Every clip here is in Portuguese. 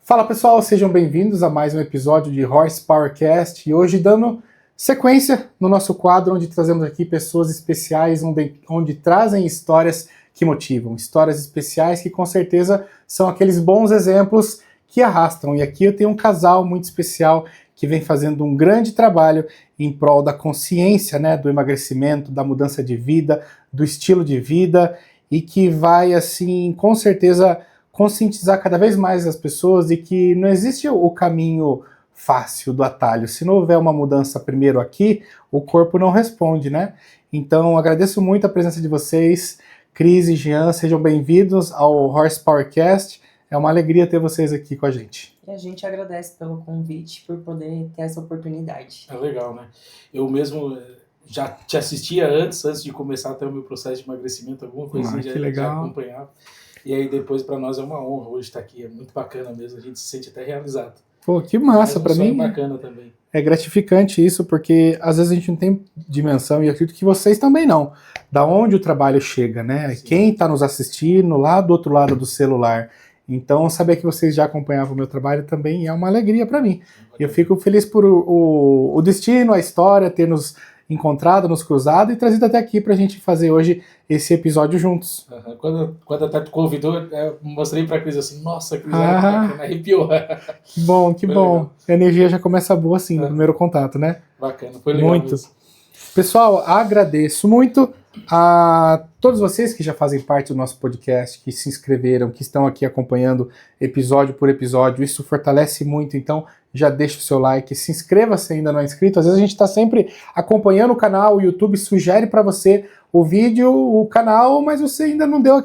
Fala pessoal, sejam bem-vindos a mais um episódio de Horsepowercast e hoje dando sequência no nosso quadro onde trazemos aqui pessoas especiais, onde trazem histórias que motivam, histórias especiais que com certeza são aqueles bons exemplos que arrastam. E aqui eu tenho um casal muito especial que vem fazendo um grande trabalho em prol da consciência, né, do emagrecimento, da mudança de vida, do estilo de vida e que vai, assim, com certeza conscientizar cada vez mais as pessoas de que não existe o caminho fácil do atalho. Se não houver uma mudança primeiro aqui, o corpo não responde, né? Então, agradeço muito a presença de vocês, Cris e Jean, sejam bem-vindos ao Horsepowercast. É uma alegria ter vocês aqui com a gente. E a gente agradece pelo convite, por poder ter essa oportunidade. É legal, né? Eu mesmo já te assistia antes de começar até o meu processo de emagrecimento, alguma coisinha já acompanhava. E aí depois para nós é uma honra hoje estar aqui, é muito bacana mesmo, a gente se sente até realizado. Pô, que massa, para mim. É bacana também. É gratificante isso, porque às vezes a gente não tem dimensão, e eu acredito que vocês também não, da onde o trabalho chega, né? Sim. Quem está nos assistindo lá do outro lado do celular. Então, saber que vocês já acompanhavam o meu trabalho também é uma alegria para mim. Eu fico feliz por o destino, a história, ter nos encontrado, nos cruzado e trazido até aqui pra gente fazer hoje esse episódio juntos. Quando até tu convidou, eu mostrei pra Cris assim, nossa, Cris, arrepiou. Que bom, que bom. Legal. A energia já começa boa assim, no primeiro contato, né? Bacana, foi legal. Muito. Mesmo. Pessoal, agradeço muito a todos vocês que já fazem parte do nosso podcast, que se inscreveram, que estão aqui acompanhando episódio por episódio. Isso fortalece muito, então já deixa o seu like, se inscreva se ainda não é inscrito. Às vezes a gente está sempre acompanhando o canal, o YouTube sugere para você o vídeo, o canal, mas você ainda não deu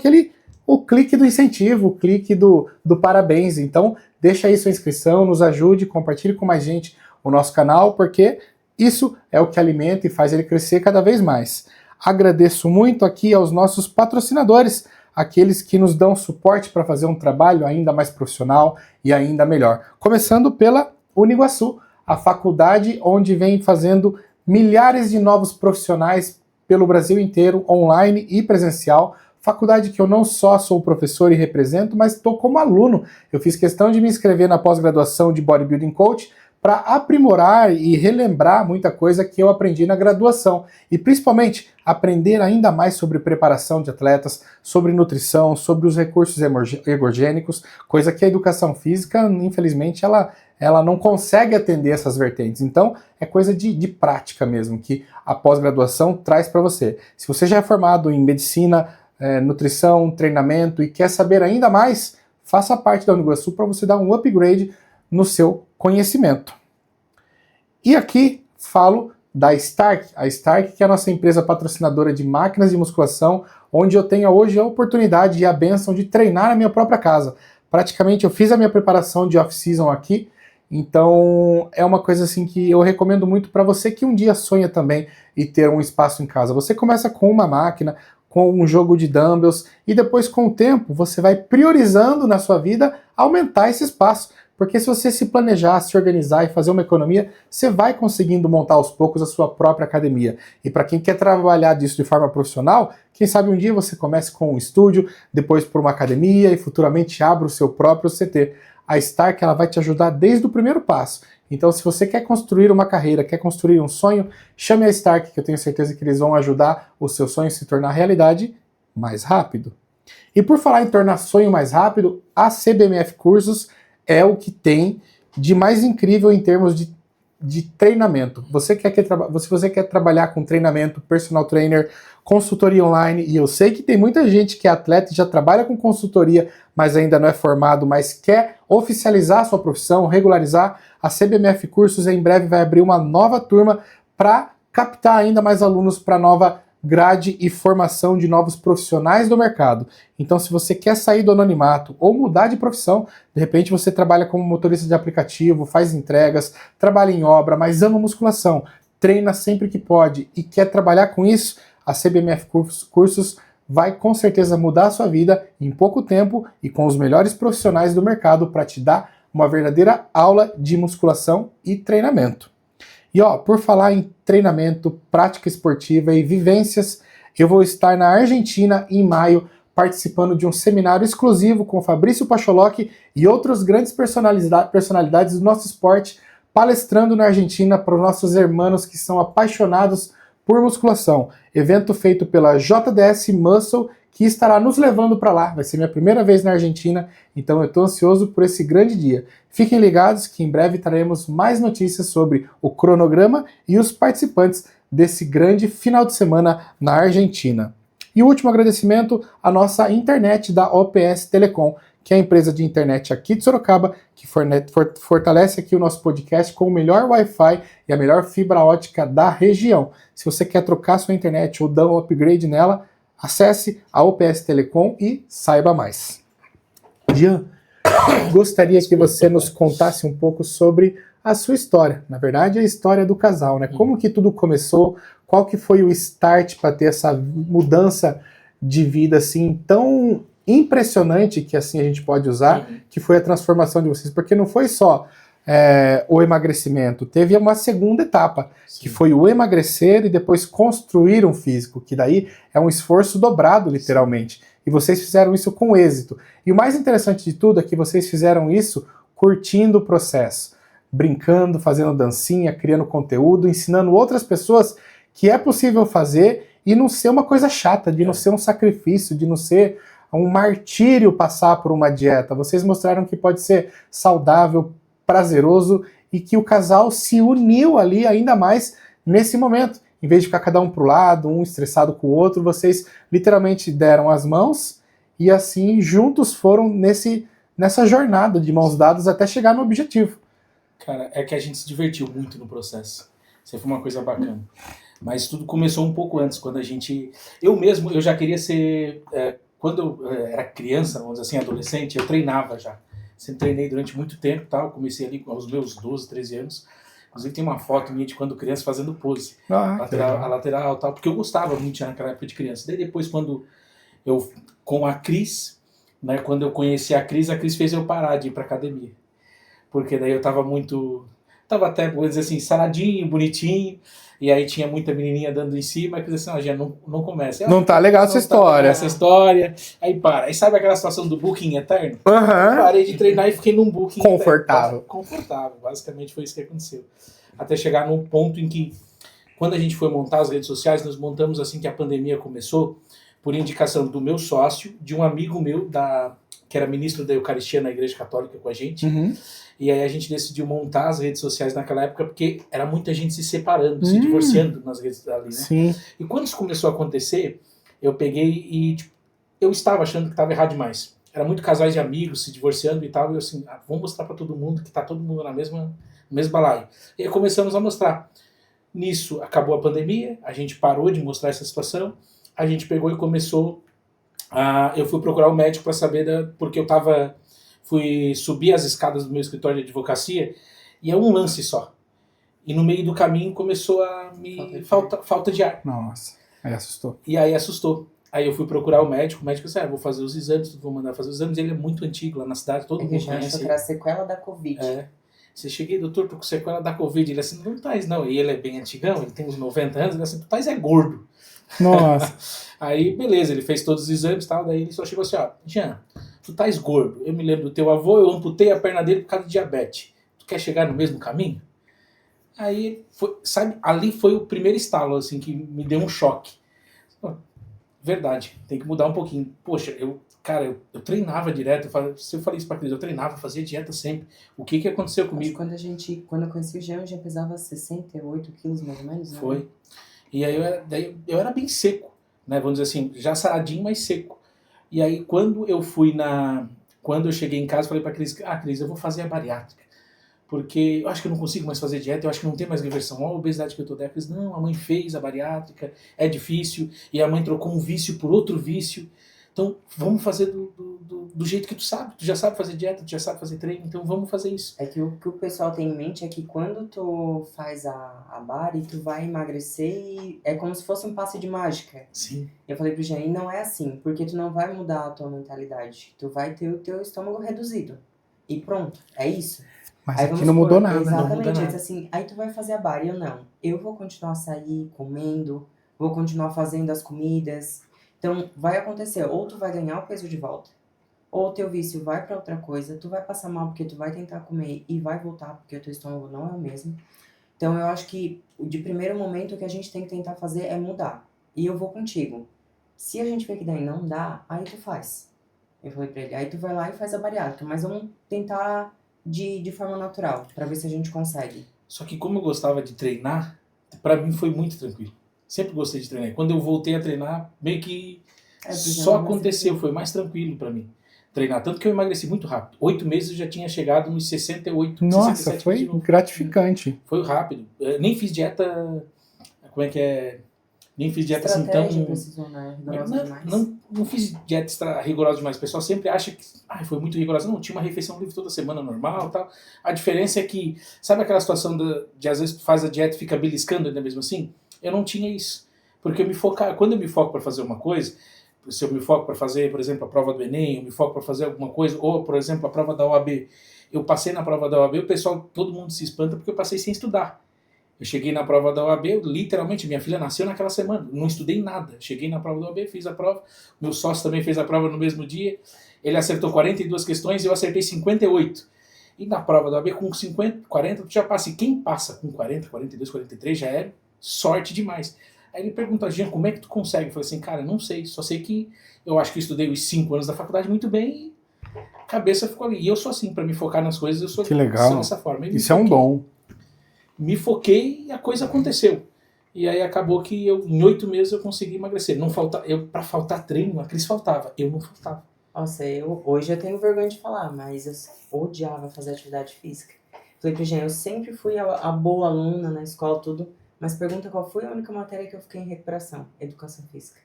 o clique do incentivo, o clique do parabéns. Então deixa aí sua inscrição, nos ajude, compartilhe com mais gente o nosso canal, porque isso é o que alimenta e faz ele crescer cada vez mais. Agradeço muito aqui aos nossos patrocinadores, aqueles que nos dão suporte para fazer um trabalho ainda mais profissional e ainda melhor. Começando pela Uniguaçu, a faculdade onde vem fazendo milhares de novos profissionais pelo Brasil inteiro, online e presencial. Faculdade que eu não só sou professor e represento, mas estou como aluno. Eu fiz questão de me inscrever na pós-graduação de Bodybuilding Coach para aprimorar e relembrar muita coisa que eu aprendi na graduação. E principalmente aprender ainda mais sobre preparação de atletas, sobre nutrição, sobre os recursos ergogênicos, coisa que a educação física, infelizmente, ela não consegue atender essas vertentes. Então, é coisa de prática mesmo, que a pós-graduação traz para você. Se você já é formado em medicina, nutrição, treinamento e quer saber ainda mais, faça parte da Uniguaçu para você dar um upgrade no seu conhecimento. E aqui falo da Stark, a Stark que é a nossa empresa patrocinadora de máquinas de musculação, onde eu tenho hoje a oportunidade e a bênção de treinar na minha própria casa. Praticamente eu fiz a minha preparação de off-season aqui, então é uma coisa assim que eu recomendo muito para você que um dia sonha também em ter um espaço em casa. Você começa com uma máquina, com um jogo de dumbbells e depois com o tempo você vai priorizando na sua vida aumentar esse espaço. Porque se você se planejar, se organizar e fazer uma economia, você vai conseguindo montar aos poucos a sua própria academia. E para quem quer trabalhar disso de forma profissional, quem sabe um dia você comece com um estúdio, depois por uma academia e futuramente abra o seu próprio CT. A Stark ela vai te ajudar desde o primeiro passo. Então se você quer construir uma carreira, quer construir um sonho, chame a Stark que eu tenho certeza que eles vão ajudar o seu sonho a se tornar realidade mais rápido. E por falar em tornar sonho mais rápido, a CBMF Cursos é o que tem de mais incrível em termos de treinamento. Se você quer trabalhar com treinamento, personal trainer, consultoria online, e eu sei que tem muita gente que é atleta e já trabalha com consultoria, mas ainda não é formado, mas quer oficializar a sua profissão, regularizar, a CBMF Cursos em breve vai abrir uma nova turma para captar ainda mais alunos para nova grade e formação de novos profissionais do mercado. Então, se você quer sair do anonimato ou mudar de profissão, de repente você trabalha como motorista de aplicativo, faz entregas, trabalha em obra, mas ama musculação, treina sempre que pode e quer trabalhar com isso, a CBMF Cursos vai com certeza mudar a sua vida em pouco tempo e com os melhores profissionais do mercado para te dar uma verdadeira aula de musculação e treinamento. E por falar em treinamento, prática esportiva e vivências, eu vou estar na Argentina em maio participando de um seminário exclusivo com Fabrício Pacholocchi e outros grandes personalidades do nosso esporte, palestrando na Argentina para os nossos irmãos que são apaixonados por musculação. Evento feito pela JDS Muscle, que estará nos levando para lá. Vai ser minha primeira vez na Argentina, então eu estou ansioso por esse grande dia. Fiquem ligados que em breve traremos mais notícias sobre o cronograma e os participantes desse grande final de semana na Argentina. E o último agradecimento à nossa internet da OPS Telecom, que é a empresa de internet aqui de Sorocaba, que fortalece aqui o nosso podcast com o melhor Wi-Fi e a melhor fibra ótica da região. Se você quer trocar sua internet ou dar um upgrade nela, acesse a OPS Telecom e saiba mais. Jean, gostaria que você nos contasse um pouco sobre a sua história. Na verdade, a história do casal, né? Como que tudo começou? Qual que foi o start para ter essa mudança de vida assim tão impressionante, que assim a gente pode usar, que foi a transformação de vocês? Porque não foi só o emagrecimento, teve uma segunda etapa, sim, que foi o emagrecer e depois construir um físico, que daí é um esforço dobrado, literalmente. Sim. E vocês fizeram isso com êxito. E o mais interessante de tudo é que vocês fizeram isso curtindo o processo, brincando, fazendo dancinha, criando conteúdo, ensinando outras pessoas que é possível fazer e não ser uma coisa chata, de não ser um sacrifício, de não ser um martírio passar por uma dieta. Vocês mostraram que pode ser saudável, prazeroso e que o casal se uniu ali ainda mais nesse momento. Em vez de ficar cada um pro lado, um estressado com o outro, vocês literalmente deram as mãos e assim juntos foram nessa jornada de mãos dadas até chegar no objetivo. Cara, é que a gente se divertiu muito no processo. Isso foi uma coisa bacana. Mas tudo começou um pouco antes, quando a gente... Eu já queria ser... Quando eu era criança, vamos dizer assim, adolescente, eu treinava já. Sempre treinei durante muito tempo, tá? Eu comecei ali com os meus 12, 13 anos. Inclusive tem uma foto minha de quando criança fazendo pose. A lateral e tal, porque eu gostava muito naquela época de criança. Daí depois, quando eu, com a Cris, né, quando eu conheci a Cris fez eu parar de ir pra academia. Porque daí eu tava até, vou dizer assim, saradinho, bonitinho. E aí tinha muita menininha dando em cima, que dizia assim, já não começa. Não tá legal essa história. Essa história. Aí para. Aí sabe aquela situação do booking eterno? Uhum. Parei de treinar e fiquei num booking confortável. Confortável. Basicamente foi isso que aconteceu. Até chegar num ponto em que, quando a gente foi montar as redes sociais, nós montamos assim que a pandemia começou, por indicação do meu sócio, de um amigo meu, que era ministro da Eucaristia na Igreja Católica com a gente. Uhum. E aí a gente decidiu montar as redes sociais naquela época, porque era muita gente se separando, se divorciando nas redes ali, né? Sim. E quando isso começou a acontecer, eu peguei e eu estava achando que estava errado demais. Era muito casais de amigos se divorciando e tal, e eu assim, vamos mostrar para todo mundo que tá todo mundo no mesmo balaio. E aí começamos a mostrar. Nisso acabou a pandemia, a gente parou de mostrar essa situação, a gente pegou e começou eu fui procurar um médico para saber porque eu fui subir as escadas do meu escritório de advocacia e é um lance só. E no meio do caminho começou a me falta de ar. Nossa, aí assustou. E aí assustou. Aí eu fui procurar o médico disse, vou fazer os exames, vou mandar fazer os exames. Ele é muito antigo lá na cidade, todo mundo conhece. Achou que era sequela da Covid. Você cheguei, doutor, tô com sequela da Covid. Ele assim, não tais não. E ele é bem antigão, ele tem uns 90 anos, ele assim, tu tais é gordo. Nossa. Aí, beleza, ele fez todos os exames e tal, daí ele só chegou assim, Jean, tu tais gordo. Eu me lembro do teu avô, eu amputei a perna dele por causa de diabetes. Tu quer chegar no mesmo caminho? Aí, ali foi o primeiro estalo, assim, que me deu um choque. Verdade, tem que mudar um pouquinho. Poxa, eu treinava direto, se eu falei isso pra Cris, eu treinava, fazia dieta sempre. O que aconteceu comigo? Quando eu conheci o Jean, eu já pesava 68 quilos, mais ou menos, né? Foi. E aí eu era bem seco, né? Vamos dizer assim, já saradinho, mas seco. E aí quando eu cheguei em casa, eu falei pra Cris, Cris, eu vou fazer a bariátrica. Porque eu acho que eu não consigo mais fazer dieta, eu acho que não tem mais reversão. Olha a obesidade que eu tô dela. Cris, não, a mãe fez a bariátrica, é difícil, e a mãe trocou um vício por outro vício. Então vamos fazer do jeito que tu sabe. Tu já sabe fazer dieta, tu já sabe fazer treino, então vamos fazer isso. É que o que o pessoal tem em mente é que quando tu faz a bari, tu vai emagrecer e é como se fosse um passe de mágica. Sim. Eu falei pro Jean, e não é assim, porque tu não vai mudar a tua mentalidade. Tu vai ter o teu estômago reduzido. E pronto, é isso. Mas aí aqui não mudou nada. Exatamente, assim, aí tu vai fazer a bari, eu não. Eu vou continuar a sair comendo, vou continuar fazendo as comidas. Então, vai acontecer, ou tu vai ganhar o peso de volta, ou o teu vício vai para outra coisa, tu vai passar mal porque tu vai tentar comer e vai voltar porque o teu estômago não é o mesmo. Então, eu acho que de primeiro momento o que a gente tem que tentar fazer é mudar. E eu vou contigo. Se a gente vê que daí não dá, aí tu faz. Eu falei pra ele, aí tu vai lá e faz a bariátrica, mas vamos tentar de forma natural, pra ver se a gente consegue. Só que como eu gostava de treinar, pra mim foi muito tranquilo. Sempre gostei de treinar. Quando eu voltei a treinar, meio que só aconteceu, foi mais tranquilo pra mim treinar. Tanto que eu emagreci muito rápido. 8 meses eu já tinha chegado nos 68, Nossa, 67 foi gratificante. Foi rápido. Eu nem fiz dieta, como é que é? Nem fiz dieta assim tão... Precisou, né? Não fiz dieta extra rigorosa demais. O pessoal sempre acha que foi muito rigorosa. Não, tinha uma refeição livre toda semana normal e tal. A diferença é que, sabe aquela situação de às vezes tu faz a dieta e fica beliscando ainda mesmo assim? Eu não tinha isso. Porque quando eu me foco para fazer uma coisa, se eu me foco para fazer, por exemplo, a prova do Enem, eu me foco para fazer alguma coisa, ou, por exemplo, a prova da OAB. Eu passei na prova da OAB, o pessoal, todo mundo se espanta porque eu passei sem estudar. Eu cheguei na prova da OAB, literalmente, minha filha nasceu naquela semana, não estudei nada. Cheguei na prova da OAB, fiz a prova, meu sócio também fez a prova no mesmo dia, ele acertou 42 questões e eu acertei 58. E na prova da OAB, com 40, tu já passa. E quem passa com 40, 42, 43 já é sorte demais. Aí ele pergunta, Jean, como é que tu consegue? Eu falei assim, cara, não sei, só sei que eu acho que eu estudei os 5 anos da faculdade muito bem e a cabeça ficou ali. E eu sou assim, para me focar nas coisas, eu sou, que legal. Sou dessa forma. Isso é um dom. Me foquei e a coisa aconteceu. E aí acabou que em 8 meses eu consegui emagrecer. Pra faltar treino, a Cris faltava, eu não faltava. Nossa, hoje eu tenho vergonha de falar, mas eu odiava fazer atividade física. Falei pro Jean, eu sempre fui a boa aluna na escola, tudo, mas pergunta qual foi a única matéria que eu fiquei em recuperação? Educação física.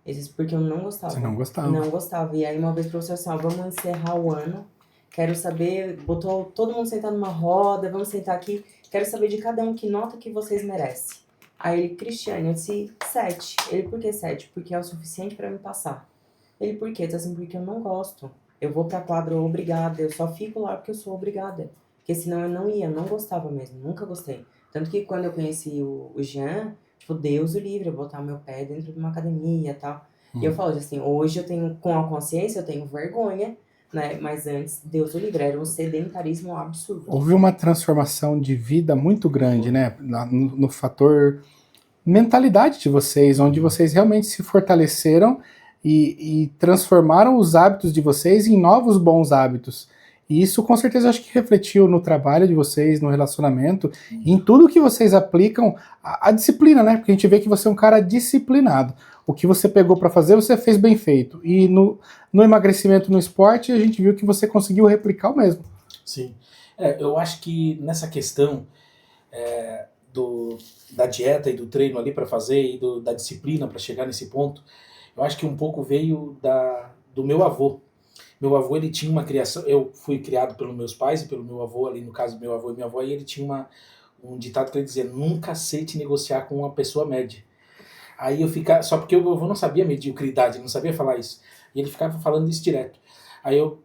Isso porque eu não gostava. Você não gostava? Não gostava. E aí uma vez o professor disse, vamos encerrar o ano, quero saber, botou todo mundo sentar numa roda, vamos sentar aqui, quero saber de cada um que nota que vocês merecem. Aí ele, Cristiane, eu disse 7. Ele, por que 7? Porque é o suficiente pra me passar. Ele, por quê? Eu disse assim, porque eu não gosto. Eu vou pra quadra obrigada, eu só fico lá porque eu sou obrigada. Porque senão eu não ia, eu não gostava mesmo, nunca gostei. Tanto que quando eu conheci o Jean, tipo, Deus o livre, eu botar meu pé dentro de uma academia e tal. E eu falo assim, hoje eu tenho, com a consciência, eu tenho vergonha, né? Mas antes, Deus o livre, era um sedentarismo absurdo. Houve uma transformação de vida muito grande, né? No fator mentalidade de vocês, onde vocês realmente se fortaleceram e transformaram os hábitos de vocês em novos bons hábitos. E isso com certeza acho que refletiu no trabalho de vocês, no relacionamento, e em tudo que vocês aplicam, a disciplina, né? Porque a gente vê que você é um cara disciplinado. O que você pegou para fazer, você fez bem feito. E no emagrecimento no esporte, a gente viu que você conseguiu replicar o mesmo. Sim. Eu acho que nessa questão da dieta e do treino ali para fazer e da disciplina para chegar nesse ponto, eu acho que um pouco veio do meu avô. Meu avô, ele tinha uma criação, eu fui criado pelos meus pais e pelo meu avô, ali no caso do meu avô e minha avó, e ele tinha um ditado que ele dizia, nunca aceite negociar com uma pessoa média. Aí eu ficava, só porque o meu avô não sabia mediocridade, ele não sabia falar isso, e ele ficava falando isso direto. Aí eu,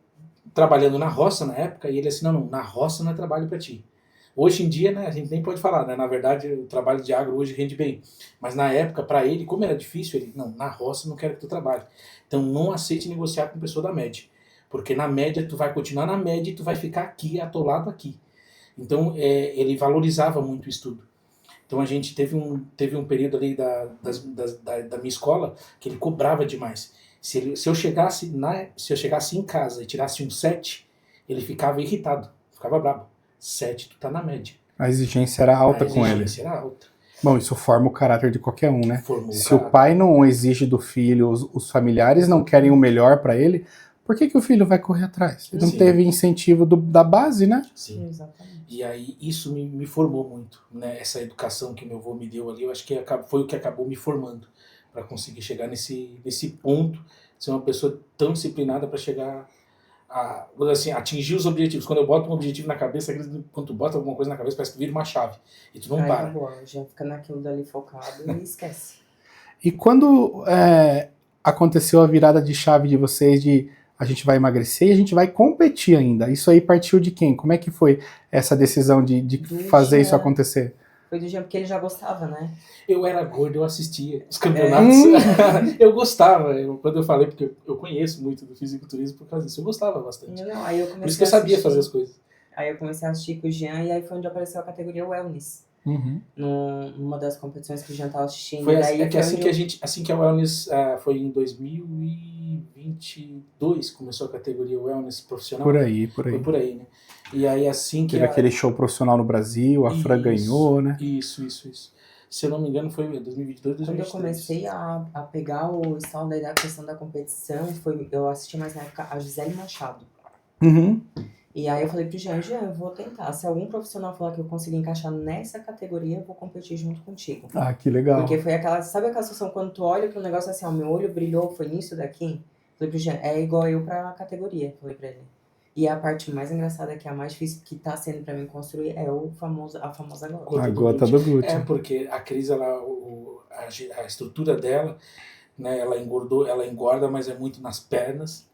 trabalhando na roça na época, e ele assim, não, na roça não é trabalho para ti. Hoje em dia, né, a gente nem pode falar, né, na verdade o trabalho de agro hoje rende bem, mas na época, para ele, como era difícil, ele, não, na roça não quero que tu trabalhe. Então não aceite negociar com pessoa da média. Porque na média, tu vai continuar na média e tu vai ficar aqui, atolado aqui. Então, ele valorizava muito o estudo. Então, a gente teve um período ali da minha escola que ele cobrava demais. Se eu chegasse em casa e tirasse um 7, ele ficava irritado, ficava bravo. 7, tu tá na média. A exigência era alta com ele. A exigência era alta. Bom, isso forma o caráter de qualquer um, né? Se o pai não exige do filho, os familiares não querem o melhor para ele, por que o filho vai correr atrás? Ele não teve incentivo da base, né? Sim, exatamente. E aí isso me formou muito, né? Essa educação que meu avô me deu ali, eu acho que foi o que acabou me formando para conseguir chegar nesse ponto, ser uma pessoa tão disciplinada para chegar a atingir os objetivos. Quando eu boto um objetivo na cabeça, quando tu bota alguma coisa na cabeça, parece que tu vira uma chave e tu não para. Já fica naquilo dali focado e esquece. E quando aconteceu a virada de chave de vocês de a gente vai emagrecer e a gente vai competir ainda. Isso aí partiu de quem? Como é que foi essa decisão de fazer isso acontecer? Foi do Jean, porque ele já gostava, né? Eu era gordo, eu assistia os campeonatos. Eu gostava, quando eu falei, porque eu conheço muito do fisiculturismo por causa disso, eu gostava bastante. Não, aí eu comecei por isso que eu sabia fazer as coisas. Aí eu comecei a assistir com o Jean e aí foi onde apareceu a categoria Wellness. Numa das competições que o Jean estava assistindo. Foi daí assim que a Wellness foi em 2022, começou a categoria Wellness profissional. Por aí. Foi por aí, né? E aí assim que... Teve aquele show profissional no Brasil, a Fran ganhou, né? Isso. Se eu não me engano foi em 2022, 2023. Quando eu comecei a pegar o estalo da questão da competição, eu assisti mais na época a Gisele Machado. E aí eu falei pro Jean, eu vou tentar. Se algum profissional falar que eu conseguir encaixar nessa categoria, eu vou competir junto contigo. Ah, que legal. Porque foi sabe aquela situação quando tu olha pro negócio assim, meu olho brilhou, foi nisso daqui? Falei pro Jean, é igual eu pra categoria, falei pra ele. E a parte mais engraçada, que é a mais difícil, que tá sendo pra mim construir, é a famosa gota. A gota do glúteo. É, porque a Cris, a estrutura dela, né, ela engorda, mas é muito nas pernas,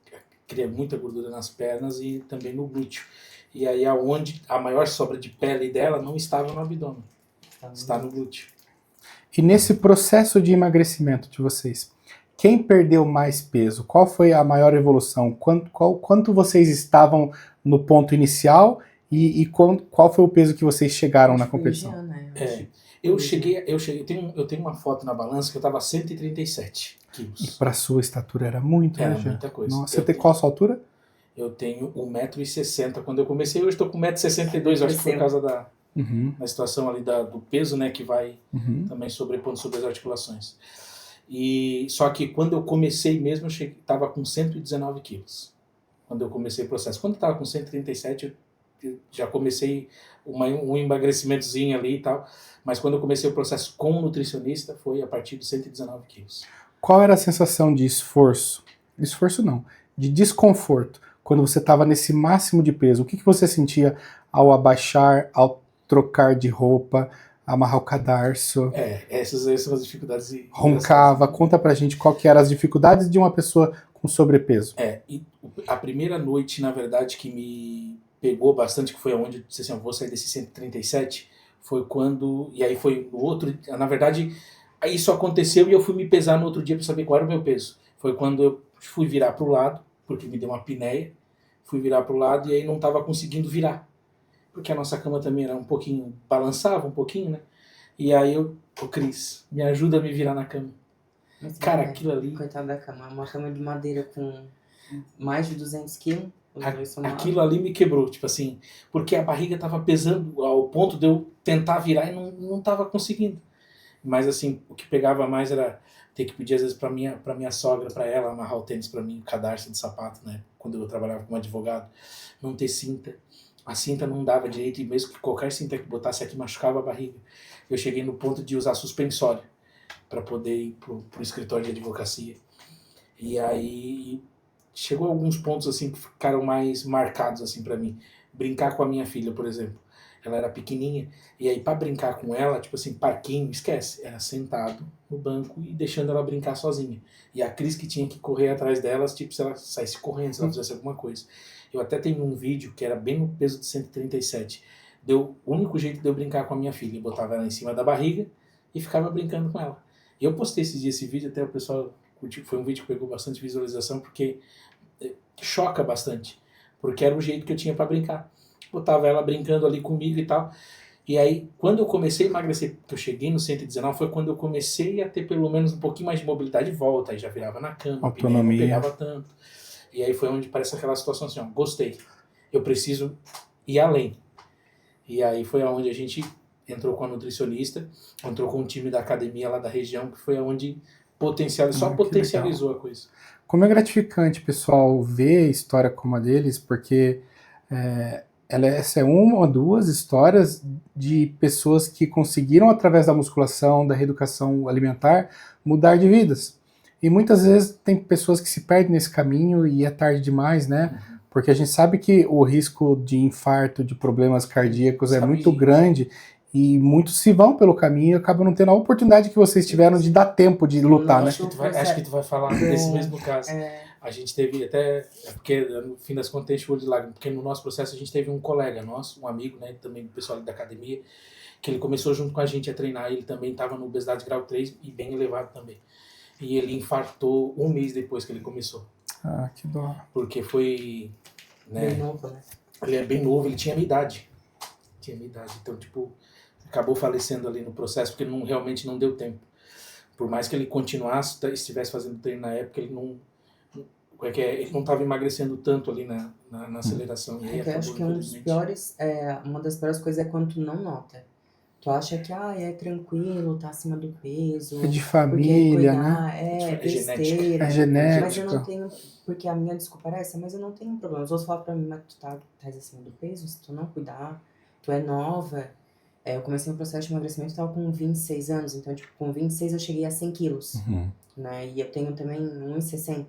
cria muita gordura nas pernas e também no glúteo. E aí aonde a maior sobra de pele dela não estava no abdômen, está no glúteo. E nesse processo de emagrecimento de vocês, quem perdeu mais peso? Qual foi a maior evolução? Quanto vocês estavam no ponto inicial e qual foi o peso que vocês chegaram na competição? Eu tenho uma foto na balança que eu estava 137 quilos. E para sua estatura era muito, era né, muita coisa. Nossa, você tem qual a sua altura? Eu tenho 1,60 m quando eu comecei. Hoje estou com 1,62 m, acho que por causa da situação ali do peso, né, que vai também sobrepondo sobre as articulações. E só que quando eu comecei mesmo, eu estava com 119 quilos. Quando eu comecei o processo. Quando eu estava com 137, eu já comecei um emagrecimentozinho ali e tal. Mas quando eu comecei o processo com o nutricionista, foi a partir de 119 quilos. Qual era a sensação de esforço? Esforço não, de desconforto. Quando você estava nesse máximo de peso, o que você sentia ao abaixar, ao trocar de roupa, amarrar o cadarço? Essas são as dificuldades. Roncava. Conta pra gente qual que eram as dificuldades de uma pessoa com sobrepeso. E a primeira noite, na verdade, que me pegou bastante, que foi onde eu disse assim, eu vou sair desse 137, foi quando... E aí foi no outro... Na verdade, aí isso aconteceu e eu fui me pesar no outro dia para saber qual era o meu peso. Foi quando eu fui virar pro lado, porque me deu uma apneia, fui virar pro lado e aí não estava conseguindo virar. Porque a nossa cama também era um pouquinho... balançava um pouquinho, né? E aí Cris, me ajuda a me virar na cama. Mas, cara, aquilo ali... Coitada da cama, uma cama de madeira com mais de 200 quilos. Aquilo ali me quebrou, tipo assim, porque a barriga tava pesando ao ponto de eu tentar virar e não tava conseguindo. Mas assim, o que pegava mais era ter que pedir às vezes pra minha sogra, pra ela amarrar o tênis pra mim, o cadarço de sapato, né? Quando eu trabalhava como advogado, não ter cinta. A cinta não dava direito e mesmo que qualquer cinta que botasse aqui machucava a barriga. Eu cheguei no ponto de usar suspensório para poder ir pro escritório de advocacia. E aí chegou a alguns pontos assim que ficaram mais marcados assim para mim. Brincar com a minha filha, por exemplo. Ela era pequenininha e aí para brincar com ela, tipo assim, parquinho, esquece. Era sentado no banco e deixando ela brincar sozinha. E a Cris que tinha que correr atrás delas, tipo, se ela saísse correndo, se ela fizesse alguma coisa. Eu até tenho um vídeo que era bem no peso de 137. O único jeito de eu brincar com a minha filha, eu botava ela em cima da barriga e ficava brincando com ela. E eu postei esses dias esse vídeo, até o pessoal curtiu, foi um vídeo que pegou bastante visualização, porque choca bastante, porque era o jeito que eu tinha para brincar. Botava ela brincando ali comigo e tal. E aí, quando eu comecei a emagrecer, que eu cheguei no 119, foi quando eu comecei a ter pelo menos um pouquinho mais de mobilidade de volta, aí já virava na cama, autonomia, não pegava tanto. E aí foi onde parece aquela situação assim, ó, gostei, eu preciso ir além. E aí foi onde a gente entrou com a nutricionista, entrou com o time da academia lá da região, que foi onde potencializou a coisa. Como é gratificante, pessoal, ver a história como a deles, porque essa é uma ou duas histórias de pessoas que conseguiram, através da musculação, da reeducação alimentar, mudar de vidas. E muitas vezes tem pessoas que se perdem nesse caminho e é tarde demais, né? Porque a gente sabe que o risco de infarto, de problemas cardíacos é muito grande e muitos se vão pelo caminho e acabam não tendo a oportunidade que vocês tiveram de dar tempo de lutar, né? Acho que tu vai falar desse mesmo caso. A gente teve até, porque no fim das contas tem choro de lágrimas, porque no nosso processo a gente teve um colega nosso, um amigo, né, também do pessoal da academia, que ele começou junto com a gente a treinar, ele também estava no obesidade grau 3 e bem elevado também. E ele infartou 1 mês depois que ele começou. Ah, que dó. Porque foi... Né, bem novo, né? Ele é bem novo, ele tinha minha idade. Então, tipo, acabou falecendo ali no processo, porque realmente não deu tempo. Por mais que ele continuasse, estivesse fazendo treino na época, ele não estava emagrecendo tanto ali na aceleração. E eu acho que uma das piores coisas é quando tu não nota. Tu acha que é tranquilo, tá acima do peso. É de família, né? É besteira. É genética. Mas eu não tenho, porque a minha desculpa era essa, mas eu não tenho problema. Os outros falam pra mim, mas tu tá acima do peso, se tu não cuidar, tu é nova. Eu comecei um processo de emagrecimento, eu tava com 26 anos, então, tipo, com 26 eu cheguei a 100 quilos, né? E eu tenho também 1,60.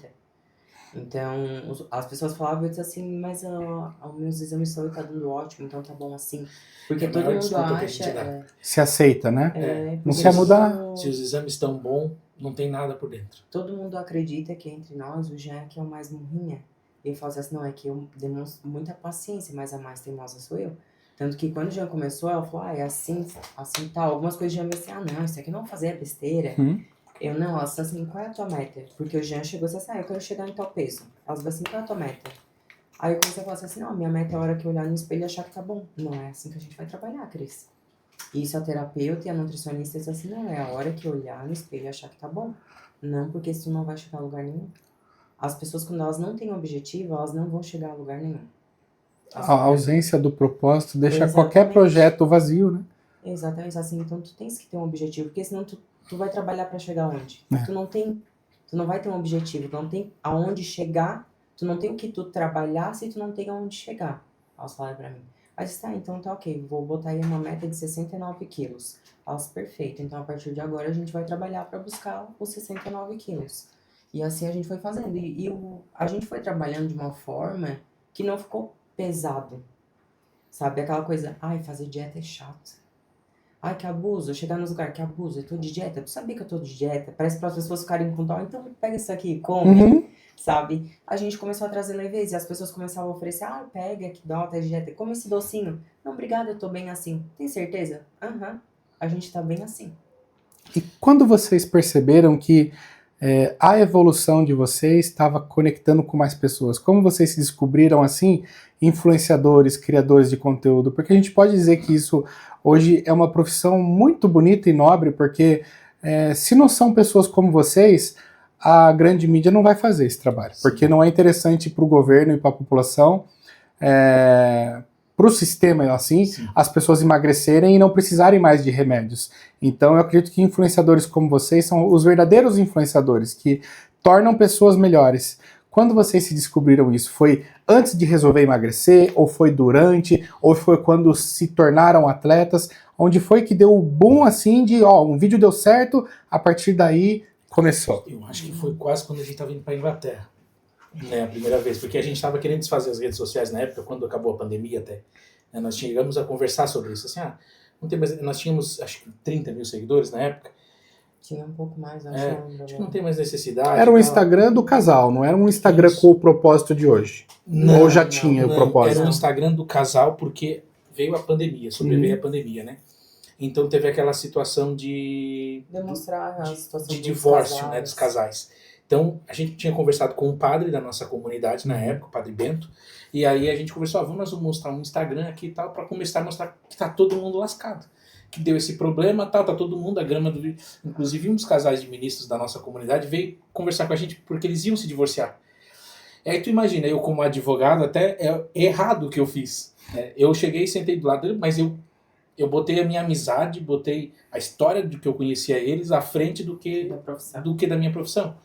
Então, as pessoas falavam, eu disse assim, mas os meus exames de saúde tá dando ótimo, então tá bom assim. Porque todo mundo acha... Se aceita, né? Não se mudar. Se os exames estão bons, não tem nada por dentro. Todo mundo acredita que entre nós, o Jean é o mais morrinha. E eu falo assim, não, é que eu demonstro muita paciência, mas a mais teimosa sou eu. Tanto que quando o Jean começou, ela falou, é assim tal. Algumas coisas o Jean me disse, não, isso aqui não fazer é besteira. Eu não, ela disse assim, qual é a tua meta? Porque o Jean chegou e disse assim, eu quero chegar em tal peso. Ela disse assim, qual é a tua meta? Aí eu comecei a falar assim, não, minha meta é a hora que eu olhar no espelho e achar que tá bom. Não é assim que a gente vai trabalhar, Cris. Isso a terapeuta e a nutricionista disse assim, não, é a hora que eu olhar no espelho e achar que tá bom. Não, porque isso não vai chegar a lugar nenhum. As pessoas, quando elas não têm objetivo, elas não vão chegar a lugar nenhum. A ausência do propósito deixa qualquer projeto vazio, né? Exatamente, assim, então tu tens que ter um objetivo, porque senão tu vai trabalhar para chegar onde? Tu não vai ter um objetivo, tu não tem aonde chegar, tu não tem o que tu trabalhar se tu não tem aonde chegar. Elas falaram pra mim. Aí disse, então tá ok, vou botar aí uma meta de 69 quilos. Elas, perfeito, então a partir de agora a gente vai trabalhar para buscar os 69 quilos. E assim a gente foi fazendo, a gente foi trabalhando de uma forma que não ficou pesado, sabe? Aquela coisa, fazer dieta é chato. Que abuso, chegar nos lugares, que abuso, eu tô de dieta. Tu sabia que eu tô de dieta? Parece para as pessoas ficarem com dó, então pega isso aqui, come, sabe? A gente começou a trazer leveza e as pessoas começavam a oferecer, pega, que dó, tá de dieta, come esse docinho. Não, obrigada, eu tô bem assim. Tem certeza? A gente tá bem assim. E quando vocês perceberam que a evolução de vocês estava conectando com mais pessoas? Como vocês se descobriram assim, influenciadores, criadores de conteúdo? Porque a gente pode dizer que isso hoje é uma profissão muito bonita e nobre, porque se não são pessoas como vocês, a grande mídia não vai fazer esse trabalho, porque não é interessante para o governo e para a população, para o sistema assim, as pessoas emagrecerem e não precisarem mais de remédios. Então eu acredito que influenciadores como vocês são os verdadeiros influenciadores, que tornam pessoas melhores. Quando vocês se descobriram isso? Foi antes de resolver emagrecer? Ou foi durante? Ou foi quando se tornaram atletas? Onde foi que deu o boom assim de, um vídeo deu certo, a partir daí começou? Eu acho que foi quase quando a gente estava indo para a Inglaterra. A primeira vez, porque a gente estava querendo desfazer as redes sociais na época, quando acabou a pandemia até. Nós chegamos a conversar sobre isso, assim, não tem mais, nós tínhamos, acho que 30 mil seguidores na época. Tinha um pouco mais, acho que não tem mais necessidade. Era um Instagram do casal, não era um Instagram com o propósito de hoje? Ou já tinha o propósito? Era um Instagram do casal porque veio a pandemia, sobreveio a pandemia, né? Então teve aquela situação de... demonstrar a situação de divórcio, né, dos casais. Então, a gente tinha conversado com um padre da nossa comunidade na época, o Padre Bento, e aí a gente conversou, vamos mostrar um Instagram aqui e tal, para começar a mostrar que tá todo mundo lascado, que deu esse problema, tá todo mundo, a grama do... Inclusive, um dos casais de ministros da nossa comunidade veio conversar com a gente porque eles iam se divorciar. E aí tu imagina, eu como advogado, até é errado o que eu fiz. Eu cheguei e sentei do lado dele, mas eu botei a minha amizade, botei a história do que eu conhecia eles à frente do que da minha profissão.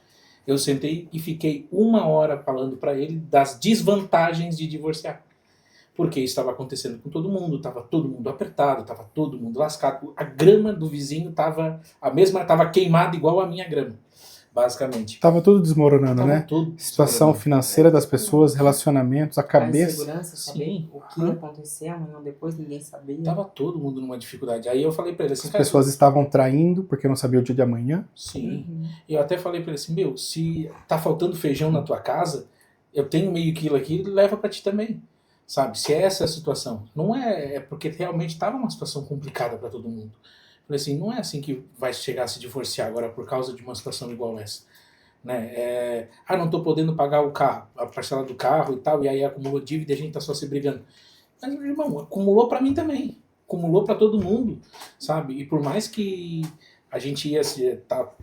Eu sentei e fiquei 1 hora falando para ele das desvantagens de divorciar. Porque isso estava acontecendo com todo mundo, estava todo mundo apertado, estava todo mundo lascado. A grama do vizinho estava queimada igual a minha grama, basicamente. Estava tudo desmoronando, né? Situação financeira das pessoas, relacionamentos, a cabeça. A insegurança, saber o que ia acontecer amanhã depois, ninguém sabia. Tava todo mundo numa dificuldade. Aí eu falei pra ele assim... As pessoas estavam traindo porque não sabiam o dia de amanhã. Sim. E eu até falei pra ele assim, se tá faltando feijão na tua casa, eu tenho meio quilo aqui, leva pra ti também. sabe? Se essa é a situação. Não é porque realmente estava uma situação complicada para todo mundo. Falei assim, não é assim que vai chegar a se divorciar agora por causa de uma situação igual essa. Né? Não estou podendo pagar o carro, a parcela do carro e tal, e aí acumulou dívida e a gente está só se brigando. Mas, meu irmão, acumulou para mim também. Acumulou para todo mundo, sabe? E por mais que a gente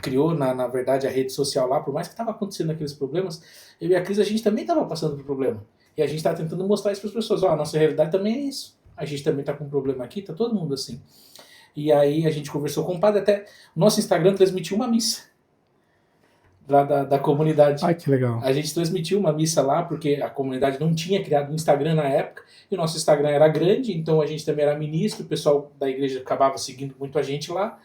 criou, na verdade, a rede social lá, por mais que estava acontecendo aqueles problemas, eu e a Cris, a gente também estava passando por problema. E a gente está tentando mostrar isso para as pessoas. A nossa realidade também é isso. A gente também está com um problema aqui, tá todo mundo assim. E aí a gente conversou com o padre, até o nosso Instagram transmitiu uma missa lá da comunidade. Ai, que legal. A gente transmitiu uma missa lá, porque a comunidade não tinha criado um Instagram na época, e o nosso Instagram era grande, então a gente também era ministro, o pessoal da igreja acabava seguindo muito a gente lá,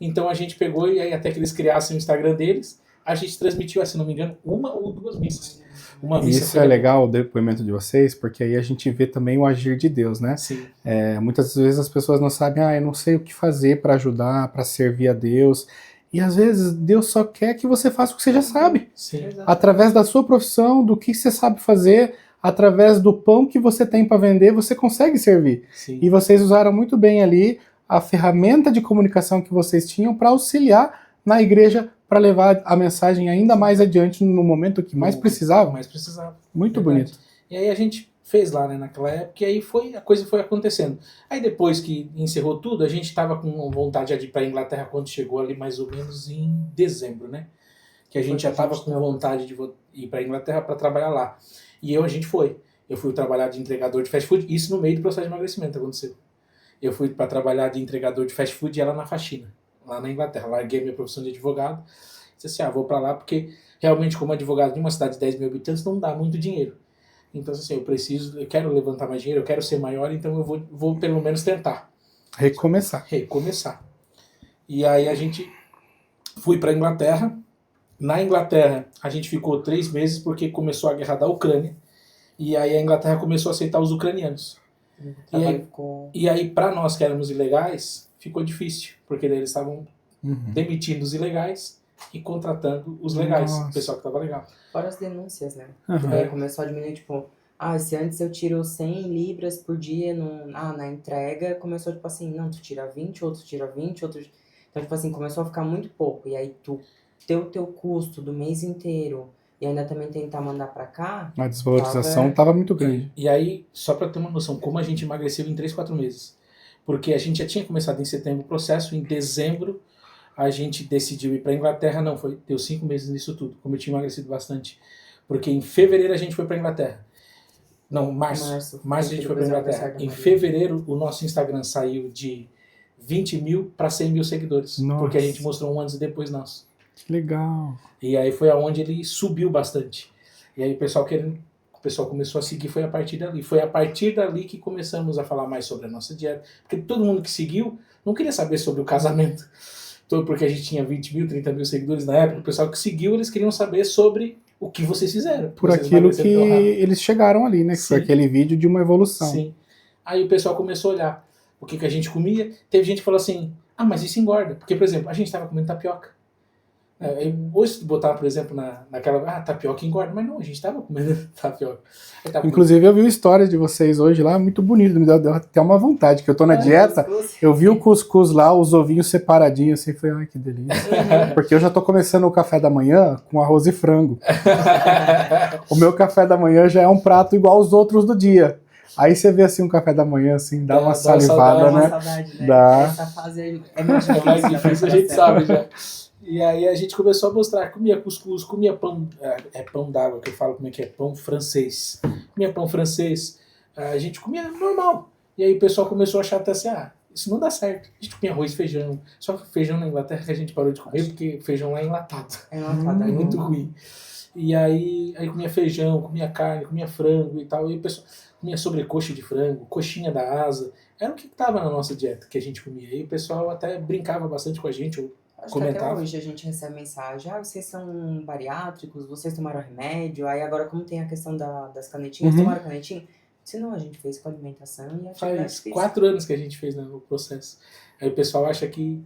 então a gente pegou, e aí até que eles criassem o Instagram deles, a gente transmitiu, se não me engano, 1 ou 2 missas. Uma missa isso é legal, o depoimento de vocês, porque aí a gente vê também o agir de Deus, né? Sim. Muitas vezes as pessoas não sabem, eu não sei o que fazer para ajudar, para servir a Deus. E às vezes Deus só quer que você faça o que você já sabe. Sim. Através da sua profissão, do que você sabe fazer, através do pão que você tem para vender, você consegue servir. Sim. E vocês usaram muito bem ali a ferramenta de comunicação que vocês tinham para auxiliar na igreja, para levar a mensagem ainda mais adiante no momento que mais precisava. Muito bonito. E aí a gente fez lá, né, naquela época, e aí a coisa foi acontecendo. Aí depois que encerrou tudo, a gente estava com vontade de ir para a Inglaterra quando chegou ali mais ou menos em dezembro, né? Que a gente já estava com vontade de ir para a Inglaterra para trabalhar lá. E a gente foi. Eu fui trabalhar de entregador de fast food, isso no meio do processo de emagrecimento aconteceu. Eu fui para trabalhar de entregador de fast food e ela na faxina, lá na Inglaterra. Larguei minha profissão de advogado, disse assim, vou para lá porque realmente como advogado de uma cidade de 10 mil habitantes não dá muito dinheiro. Então, assim, eu quero levantar mais dinheiro, eu quero ser maior, então eu vou pelo menos tentar. Recomeçar. E aí a gente fui para a Inglaterra. Na Inglaterra, a gente ficou 3 meses porque começou a guerra da Ucrânia. E aí a Inglaterra começou a aceitar os ucranianos. E aí para nós que éramos ilegais, ficou difícil. Porque daí eles estavam demitindo os ilegais e contratando os legais, o pessoal que estava legal. Fora as denúncias, né? Daí começou a diminuir, tipo, se antes eu tiro 100 libras por dia na entrega, começou, tipo assim, não, tu tira 20, outro tira 20, outro... Então, tipo assim, começou a ficar muito pouco. E aí tu ter o teu custo do mês inteiro e ainda também tentar mandar pra cá... A desvalorização tava muito grande. E aí, só pra ter uma noção, como a gente emagreceu em 3, 4 meses. Porque a gente já tinha começado em setembro o processo, em dezembro a gente decidiu ir pra Inglaterra, deu 5 meses nisso tudo, como eu tinha emagrecido bastante. Porque em fevereiro a gente foi pra Inglaterra. Não, março a gente foi pra Inglaterra. Em fevereiro o nosso Instagram saiu de 20 mil para 100 mil seguidores. Nossa. Porque a gente mostrou um antes e depois nosso. Que legal. E aí foi aonde ele subiu bastante. E aí o pessoal começou a seguir, foi a partir dali. Foi a partir dali que começamos a falar mais sobre a nossa dieta. Porque todo mundo que seguiu não queria saber sobre o casamento. Porque a gente tinha 20 mil, 30 mil seguidores na época. O pessoal que seguiu, eles queriam saber sobre o que vocês fizeram. Por aquilo que eles chegaram ali, né? Que foi aquele vídeo de uma evolução. Sim. Aí o pessoal começou a olhar o que a gente comia. Teve gente que falou assim, mas isso engorda. Porque, por exemplo, a gente estava comendo tapioca. Hoje, se botar, por exemplo, naquela... tapioca engorda. Mas não, a gente estava comendo tapioca. Inclusive, eu vi histórias de vocês hoje lá, muito bonito. Me deu até uma vontade, que eu tô na dieta. Eu vi o cuscuz lá, os ovinhos separadinhos, assim, falei, ai, que delícia. Porque eu já tô começando o café da manhã com arroz e frango. O meu café da manhã já é um prato igual aos outros do dia. Aí você vê assim um café da manhã, assim, dá uma salivada, né? Saudade, né? Dá. Essa fase é mais difícil, a gente sabe já. E aí a gente começou a mostrar, comia cuscuz, comia pão, pão d'água, que eu falo como é que é, pão francês. Comia pão francês, a gente comia normal. E aí o pessoal começou a achar até assim, isso não dá certo. A gente comia arroz e feijão. Só que feijão na Inglaterra que a gente parou de comer, porque feijão lá é enlatado. É muito ruim. E aí comia feijão, comia carne, comia frango e tal. E o pessoal comia sobrecoxa de frango, coxinha da asa. Era o que estava na nossa dieta que a gente comia. E o pessoal até brincava bastante com a gente, ou acho que até hoje a gente recebe mensagem, vocês são bariátricos, vocês tomaram remédio, aí agora como tem a questão das canetinhas, tomaram canetinha? Se não, a gente fez com alimentação e a faz 4 anos que a gente fez no processo. Aí o pessoal acha que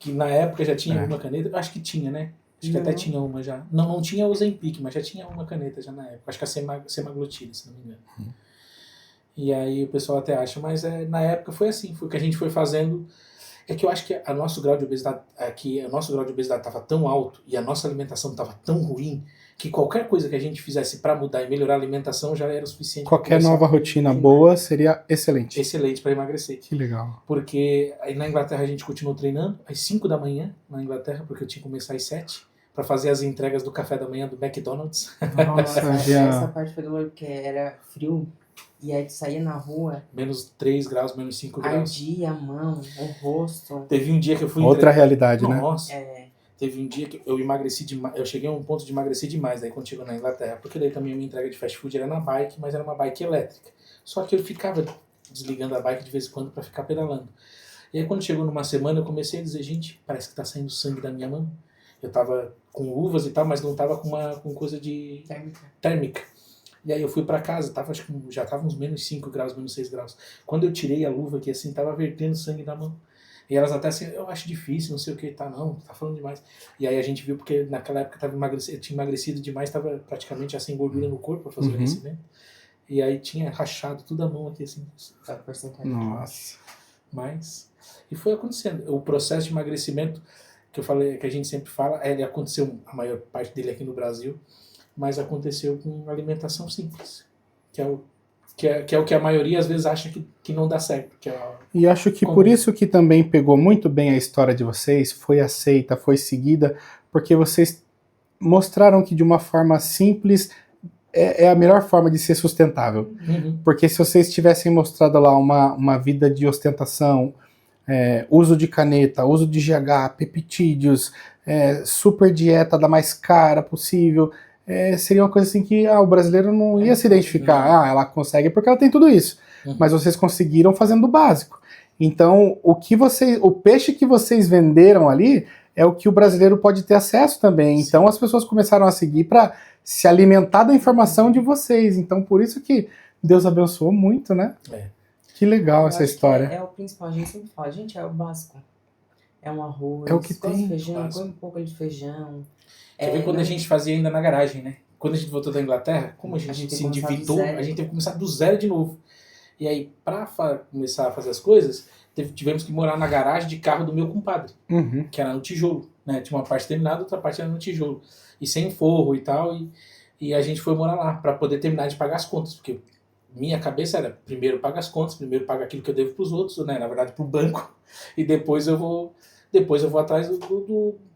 na época já tinha uma caneta, eu acho que tinha, né? Acho que até tinha uma já. Não tinha o Ozempic, mas já tinha uma caneta já na época. Acho que a semaglutida, se não me engano. E aí o pessoal até acha, mas na época foi assim, foi o que a gente foi fazendo. É que eu acho que o nosso grau de obesidade estava tão alto e a nossa alimentação estava tão ruim que qualquer coisa que a gente fizesse para mudar e melhorar a alimentação já era o suficiente. Qualquer nova rotina boa seria excelente. Excelente para emagrecer. Que legal. Porque aí na Inglaterra a gente continuou treinando às 5 da manhã na Inglaterra, porque eu tinha que começar às 7 para fazer as entregas do café da manhã do McDonald's. Nossa, essa parte foi dolorosa porque era frio. E aí tu saía na rua... Menos 3 graus, menos 5 graus. Ardia a mão, o rosto. Teve um dia que eu fui... Outra realidade, né? Nossa. Teve um dia que eu emagreci demais. Eu cheguei a um ponto de emagrecer demais daí quando chegou na Inglaterra. Porque daí também a minha entrega de fast food era na bike, mas era uma bike elétrica. Só que eu ficava desligando a bike de vez em quando para ficar pedalando. E aí quando chegou numa semana eu comecei a dizer, gente, parece que tá saindo sangue da minha mão. Eu tava com luvas e tal, mas não tava com coisa de... Térmica. E aí eu fui pra casa, acho que já tava uns menos 5 graus, menos 6 graus. Quando eu tirei a luva aqui assim, tava vertendo sangue da mão. E elas até assim, eu acho difícil, não sei o que, tá falando demais. E aí a gente viu, porque naquela época eu tinha emagrecido demais, tava praticamente já sem gordura no corpo pra fazer o emagrecimento. E aí tinha rachado toda a mão aqui assim. Nossa. Mas, e foi acontecendo. O processo de emagrecimento, que eu falei, que a gente sempre fala, ele aconteceu, a maior parte dele aqui no Brasil, mas aconteceu com alimentação simples, que é o que a maioria às vezes acha que não dá certo. E acho que por isso que também pegou muito bem a história de vocês, foi aceita, foi seguida, porque vocês mostraram que de uma forma simples é a melhor forma de ser sustentável. Porque se vocês tivessem mostrado lá uma vida de ostentação, uso de caneta, uso de GH, peptídeos, super dieta da mais cara possível... seria uma coisa assim que o brasileiro não ia se identificar. Ela consegue porque ela tem tudo isso. Mas vocês conseguiram fazendo o básico. Então, o peixe que vocês venderam ali é o que o brasileiro pode ter acesso também. Sim. Então, as pessoas começaram a seguir para se alimentar da informação de vocês. Então, por isso que Deus abençoou muito, né? Que legal essa história. É o principal. A gente sempre fala, gente, é o básico. É um arroz, é o que tem. Feijão, põe um pouco de feijão. Quer ver quando a gente fazia ainda na garagem, né? Quando a gente voltou da Inglaterra, como a gente se endividou, a gente teve que começar do zero de novo. E aí, para começar a fazer as coisas, tivemos que morar na garagem de carro do meu compadre, que era no tijolo, né? Tinha uma parte terminada, outra parte era no tijolo. E sem forro e tal, e a gente foi morar lá para poder terminar de pagar as contas, porque minha cabeça era, primeiro paga as contas, primeiro paga aquilo que eu devo para os outros, né? Na verdade, para o banco, e depois eu vou atrás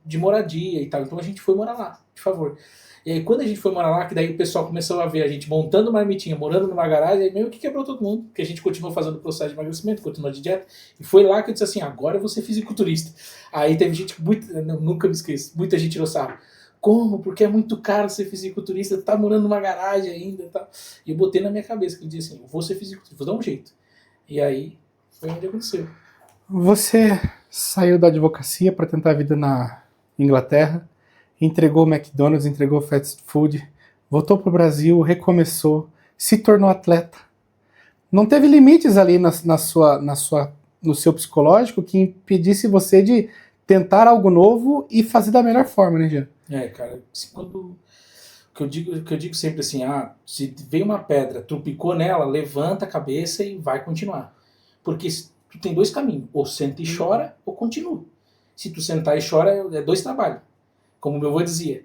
de moradia e tal. Então a gente foi morar lá, por favor. E aí quando a gente foi morar lá, que daí o pessoal começou a ver a gente montando marmitinha, morando numa garagem, aí meio que quebrou todo mundo, porque a gente continuou fazendo o processo de emagrecimento, continuou de dieta, e foi lá que eu disse assim, agora eu vou ser fisiculturista. Aí teve gente, nunca me esqueço, muita gente tirou sarro. Como? Porque é muito caro ser fisiculturista, tá morando numa garagem ainda e tal. E eu botei na minha cabeça, que eu disse assim, eu vou ser fisiculturista, vou dar um jeito. E aí foi onde aconteceu. Você saiu da advocacia para tentar a vida na Inglaterra, entregou o McDonald's, entregou o fast food, voltou para o Brasil, recomeçou, se tornou atleta. Não teve limites ali no seu psicológico que impedisse você de tentar algo novo e fazer da melhor forma, né, Jean? Cara, que eu digo sempre assim, se vem uma pedra, tu picou nela, levanta a cabeça e vai continuar. Porque tu tem dois caminhos, ou senta e chora, ou continua. Se tu sentar e chora, é dois trabalhos. Como meu avô dizia,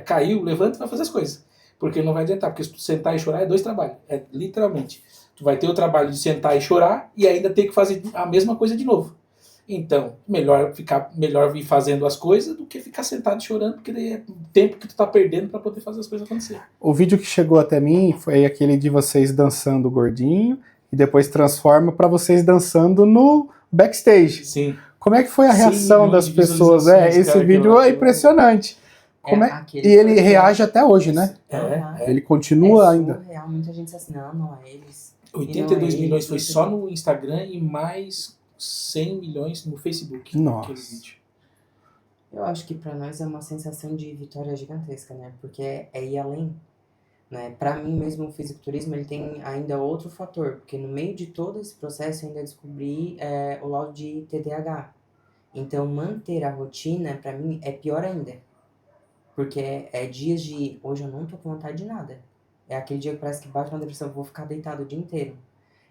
caiu, levanta e vai fazer as coisas. Porque não vai adiantar, porque se tu sentar e chorar, é dois trabalhos. Literalmente. Tu vai ter o trabalho de sentar e chorar e ainda ter que fazer a mesma coisa de novo. Então, melhor vir fazendo as coisas do que ficar sentado chorando, porque daí é tempo que tu tá perdendo para poder fazer as coisas acontecer. O vídeo que chegou até mim foi aquele de vocês dançando gordinho e depois transforma para vocês dançando no backstage. Sim. Como é que foi a reação das pessoas? Esse vídeo é impressionante. E ele reage até hoje, né? Ele continua ainda. Real, muita gente diz assim, não é eles. 82 milhões foi só no Instagram e mais 100 milhões no Facebook. Nossa. Eu acho que pra nós é uma sensação de vitória gigantesca, né? Porque é ir além. Né? Para mim mesmo o fisiculturismo ele tem ainda outro fator, porque no meio de todo esse processo eu ainda descobri o laudo de TDAH. Então manter a rotina para mim é pior ainda, porque é dias de hoje eu não tô com vontade de nada, é aquele dia que parece que bate uma depressão, eu vou ficar deitado o dia inteiro.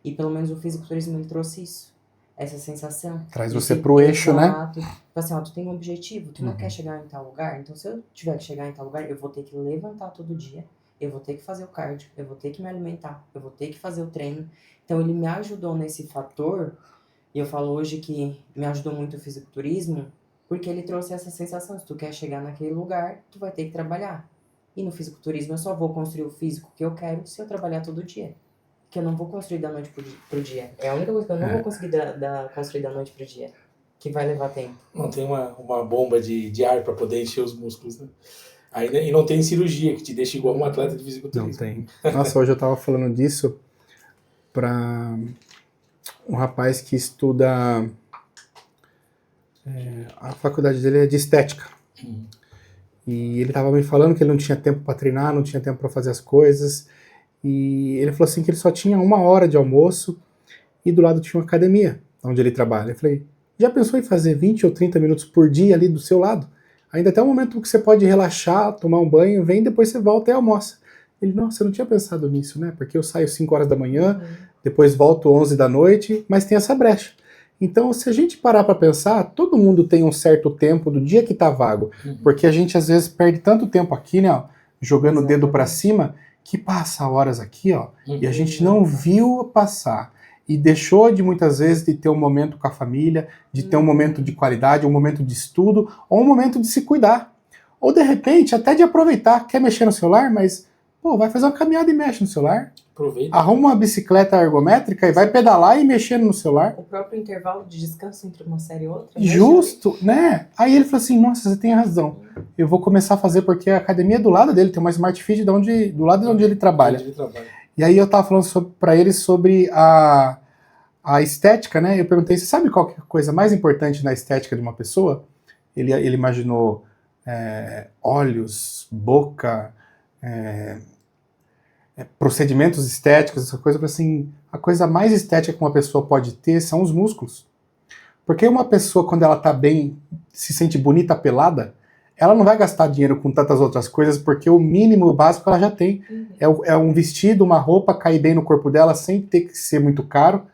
E pelo menos o fisiculturismo, ele trouxe isso. Essa sensação. Traz você pro eixo, né? Tipo assim, ó, tu tem um objetivo, tu não quer chegar em tal lugar, então se eu tiver que chegar em tal lugar, eu vou ter que levantar todo dia, eu vou ter que fazer o cardio, eu vou ter que me alimentar, eu vou ter que fazer o treino. Então ele me ajudou nesse fator, e eu falo hoje que me ajudou muito o fisiculturismo, porque ele trouxe essa sensação, se tu quer chegar naquele lugar, tu vai ter que trabalhar. E no fisiculturismo eu só vou construir o físico que eu quero se eu trabalhar todo dia. Que eu não vou construir da noite pro dia. É a única coisa que eu não vou conseguir construir da noite pro dia. Que vai levar tempo. Não tem uma bomba de ar para poder encher os músculos, né? Ainda, e não tem cirurgia que te deixa igual um atleta de fisiculturismo. Não tem. Nossa, hoje eu tava falando disso para um rapaz que estuda... a faculdade dele é de estética. E ele tava me falando que ele não tinha tempo para treinar, não tinha tempo para fazer as coisas. E ele falou assim que ele só tinha 1 hora de almoço e do lado tinha uma academia, onde ele trabalha. Eu falei, já pensou em fazer 20 ou 30 minutos por dia ali do seu lado? Ainda até um momento que você pode relaxar, tomar um banho, vem, depois você volta e almoça. Ele, nossa, eu não tinha pensado nisso, né? Porque eu saio 5 horas da manhã, depois volto 11 da noite, mas tem essa brecha. Então, se a gente parar para pensar, todo mundo tem um certo tempo do dia que tá vago. Porque a gente, às vezes, perde tanto tempo aqui, né? Ó, jogando o dedo para cima, que passa horas aqui, ó, e a gente não viu passar. E deixou de, muitas vezes, de ter um momento com a família, de ter um momento de qualidade, um momento de estudo, ou um momento de se cuidar. Ou, de repente, até de aproveitar. Quer mexer no celular, mas, pô, vai fazer uma caminhada e mexe no celular. Aproveita. Arruma uma bicicleta ergométrica e vai pedalar e mexendo no celular. O próprio intervalo de descanso entre uma série e outra. Justo, né? Aí ele falou assim, nossa, você tem razão. Eu vou começar a fazer porque a academia é do lado dele, tem uma Smart Fit do lado de onde ele trabalha. E aí eu tava falando para ele sobre a estética, né? Eu perguntei, você sabe qual que é a coisa mais importante na estética de uma pessoa? Ele imaginou olhos, boca, procedimentos estéticos, essa coisa, assim, a coisa mais estética que uma pessoa pode ter são os músculos. Porque uma pessoa, quando ela tá bem, se sente bonita, pelada, ela não vai gastar dinheiro com tantas outras coisas, porque o mínimo básico ela já tem. É um vestido, uma roupa, cair bem no corpo dela, sem ter que ser muito caro.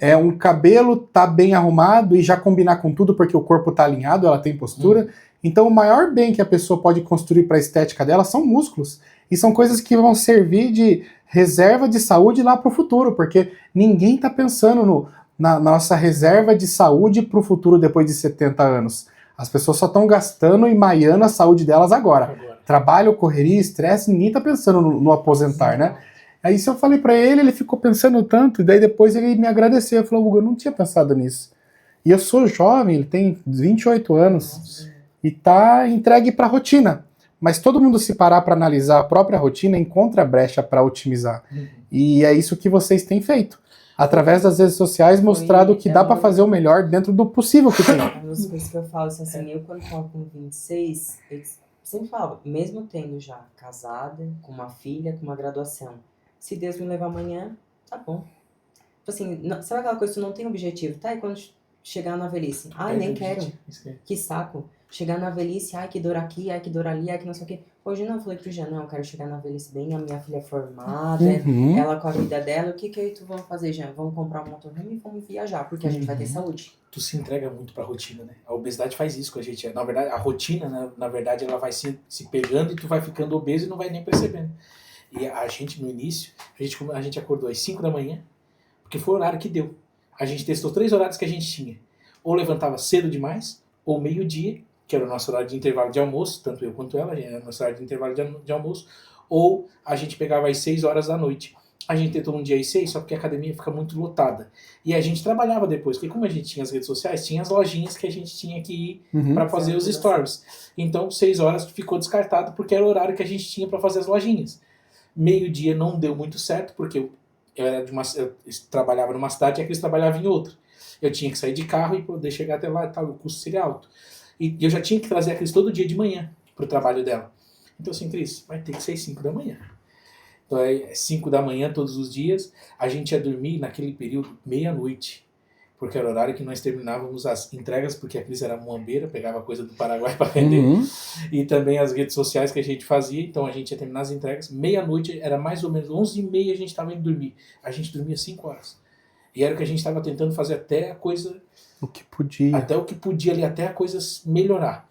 É um cabelo tá bem arrumado e já combinar com tudo, porque o corpo tá alinhado, ela tem postura. Então o maior bem que a pessoa pode construir para a estética dela são músculos. E são coisas que vão servir de reserva de saúde lá para o futuro, porque ninguém está pensando na nossa reserva de saúde para o futuro depois de 70 anos. As pessoas só estão gastando e maiando a saúde delas agora. Trabalho, correria, estresse, ninguém está pensando no aposentar, né? Aí se eu falei para ele ficou pensando tanto, e daí depois ele me agradeceu. Ele falou, Hugo, eu não tinha pensado nisso. E eu sou jovem, ele tem 28 anos, e tá entregue para a rotina. Mas todo mundo se parar para analisar a própria rotina encontra brecha para otimizar. E é isso que vocês têm feito. Através das redes sociais, mostrado que dá para fazer o melhor dentro do possível que tem. Uma das coisas que eu falo assim, eu quando estava com 26, eu sempre falo, mesmo tendo já casada, com uma filha, com uma graduação, se Deus me levar amanhã, tá bom. Tipo assim, sabe aquela coisa que tu não tem objetivo, tá? E quando chegar na velhice, nem quero, que saco. Chegar na velhice, que dor aqui, que dor ali, que não sei o quê. Hoje não, eu falei pro Jean, não, eu quero chegar na velhice bem, a minha filha é formada, ela com a vida dela, o que aí tu vamos fazer, Jean? Vamos comprar um motorhome e vamos viajar, porque a gente vai ter saúde. Tu se entrega muito pra rotina, né? A obesidade faz isso com a gente. Na verdade, a rotina, na verdade, ela vai se pegando e tu vai ficando obeso e não vai nem percebendo. E a gente, no início, a gente acordou às 5 da manhã, porque foi o horário que deu. A gente testou 3 horários que a gente tinha. Ou levantava cedo demais, ou meio-dia, que era o nosso horário de intervalo de almoço, tanto eu quanto ela, era o nosso horário de intervalo de almoço, ou a gente pegava às 6 horas da noite. A gente tentou um dia às 6, só porque a academia fica muito lotada. E a gente trabalhava depois, porque como a gente tinha as redes sociais, tinha as lojinhas que a gente tinha que ir para fazer os stories. Então, 6 horas ficou descartado, porque era o horário que a gente tinha para fazer as lojinhas. Meio-dia não deu muito certo, porque eu trabalhava numa cidade e a Cris trabalhava em outra. Eu tinha que sair de carro e poder chegar até lá e tal, o custo seria alto. E eu já tinha que trazer a Cris todo dia de manhã pro trabalho dela. Então assim, Cris, vai ter que ser 5 da manhã. Então é 5 da manhã todos os dias. A gente ia dormir naquele período meia-noite, porque era o horário que nós terminávamos as entregas, porque a Cris era muambeira, pegava coisa do Paraguai para vender. E também as redes sociais que a gente fazia. Então a gente ia terminar as entregas. Meia-noite, era mais ou menos 11h30 a gente estava indo dormir. A gente dormia 5 horas. E era o que a gente estava tentando fazer até a coisa... O que podia. Até o que podia ali, até a coisa melhorar.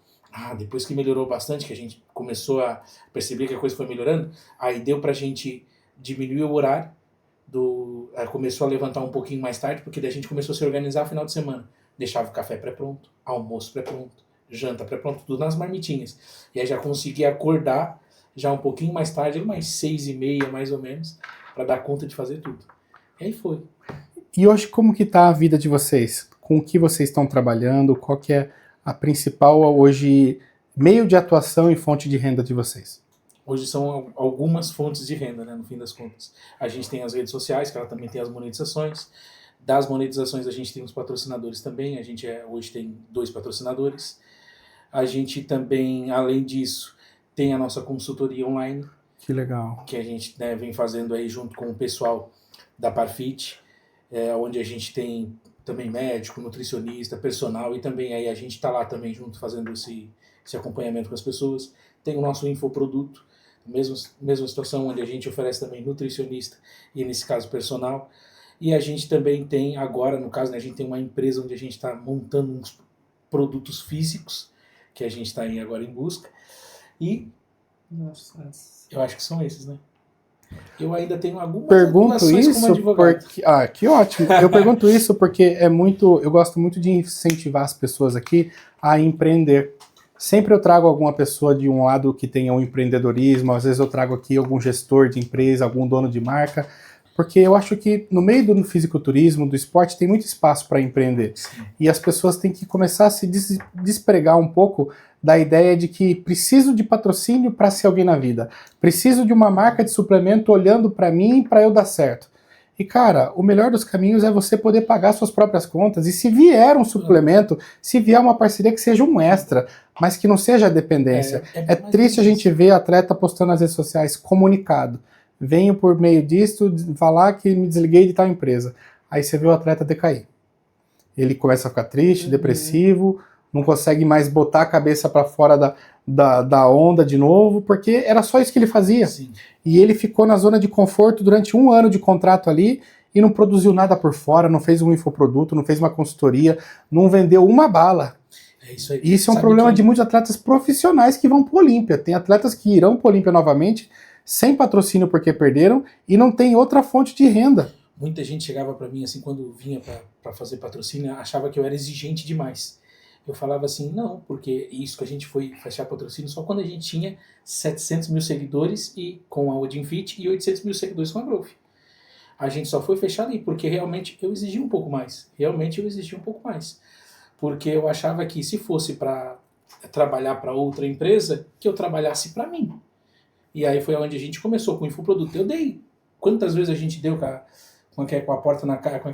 Depois que melhorou bastante, que a gente começou a perceber que a coisa foi melhorando, aí deu pra gente diminuir o horário, começou a levantar um pouquinho mais tarde, porque daí a gente começou a se organizar no final de semana. Deixava o café pré-pronto, almoço pré-pronto, janta pré-pronto, tudo nas marmitinhas. E aí já conseguia acordar já um pouquinho mais tarde, umas 6h30 mais ou menos, para dar conta de fazer tudo. E aí foi. E hoje como que tá a vida de vocês? Com o que vocês estão trabalhando? Qual que é a principal hoje meio de atuação e fonte de renda de vocês? Hoje são algumas fontes de renda, né, no fim das contas. A gente tem as redes sociais, que ela também tem as monetizações. Das monetizações a gente tem os patrocinadores também. A gente hoje tem 2 patrocinadores. A gente também, além disso, tem a nossa consultoria online. Que legal. Que a gente, né, vem fazendo aí junto com o pessoal da Parfit, onde a gente tem também médico, nutricionista, personal, e também aí a gente está lá também junto fazendo esse acompanhamento com as pessoas. Tem o nosso infoproduto, mesma situação, onde a gente oferece também nutricionista e, nesse caso, personal. E a gente também tem agora, no caso, né, a gente tem uma empresa onde a gente está montando uns produtos físicos, que a gente está aí agora em busca. E eu acho que são esses, né? Eu ainda tenho algumas atuações como advogado. Porque, que ótimo. Eu pergunto isso porque eu gosto muito de incentivar as pessoas aqui a empreender. Sempre eu trago alguma pessoa de um lado que tenha um empreendedorismo, às vezes eu trago aqui algum gestor de empresa, algum dono de marca, porque eu acho que no meio do fisiculturismo, do esporte, tem muito espaço para empreender. Sim. E as pessoas têm que começar a se despregar um pouco da ideia de que preciso de patrocínio para ser alguém na vida. Preciso de uma marca de suplemento olhando para mim para eu dar certo. E cara, o melhor dos caminhos é você poder pagar suas próprias contas. E se vier um suplemento, se vier uma parceria que seja um extra, mas que não seja a dependência. É triste a gente ver atleta postando nas redes sociais comunicado. Venho por meio disto falar que me desliguei de tal empresa. Aí você vê o atleta decair. Ele começa a ficar triste, depressivo, não consegue mais botar a cabeça para fora da onda de novo, porque era só isso que ele fazia. Sim. E ele ficou na zona de conforto durante 1 ano de contrato ali e não produziu nada por fora, não fez um infoproduto, não fez uma consultoria, não vendeu uma bala. É isso aí. E isso é um problema de muitos atletas profissionais que vão para o Olímpia. Tem atletas que irão para o Olímpia novamente, sem patrocínio porque perderam, e não tem outra fonte de renda. Muita gente chegava para mim, assim, quando vinha para fazer patrocínio, achava que eu era exigente demais. Eu falava assim, não, porque isso que a gente foi fechar patrocínio só quando a gente tinha 700 mil seguidores com a Odin Fit e 800 mil seguidores com a Growth. A gente só foi fechar ali, porque realmente eu exigia um pouco mais. Porque eu achava que se fosse para trabalhar para outra empresa, que eu trabalhasse para mim. E aí foi onde a gente começou com o infoproduto. Eu dei. Quantas vezes a gente deu com a porta na cara, com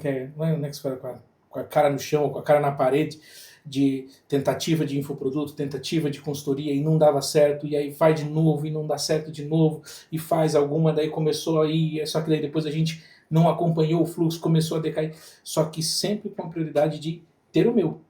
a cara no chão, com a cara na parede, de tentativa de infoproduto, tentativa de consultoria, e não dava certo, e aí faz de novo, e não dá certo de novo, e faz alguma, daí começou aí, só que daí depois a gente não acompanhou o fluxo, começou a decair, só que sempre com a prioridade de ter o meu,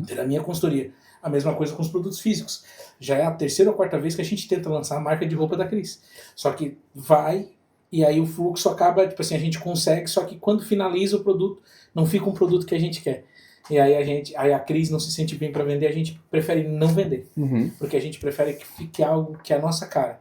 ter a minha consultoria. A mesma coisa com os produtos físicos. Já é a 3ª ou 4ª vez que a gente tenta lançar a marca de roupa da Cris. Só que vai, e aí o fluxo acaba, tipo assim, a gente consegue, só que quando finaliza o produto, não fica um produto que a gente quer. E aí a Cris não se sente bem para vender, a gente prefere não vender. Porque a gente prefere que fique algo que é a nossa cara,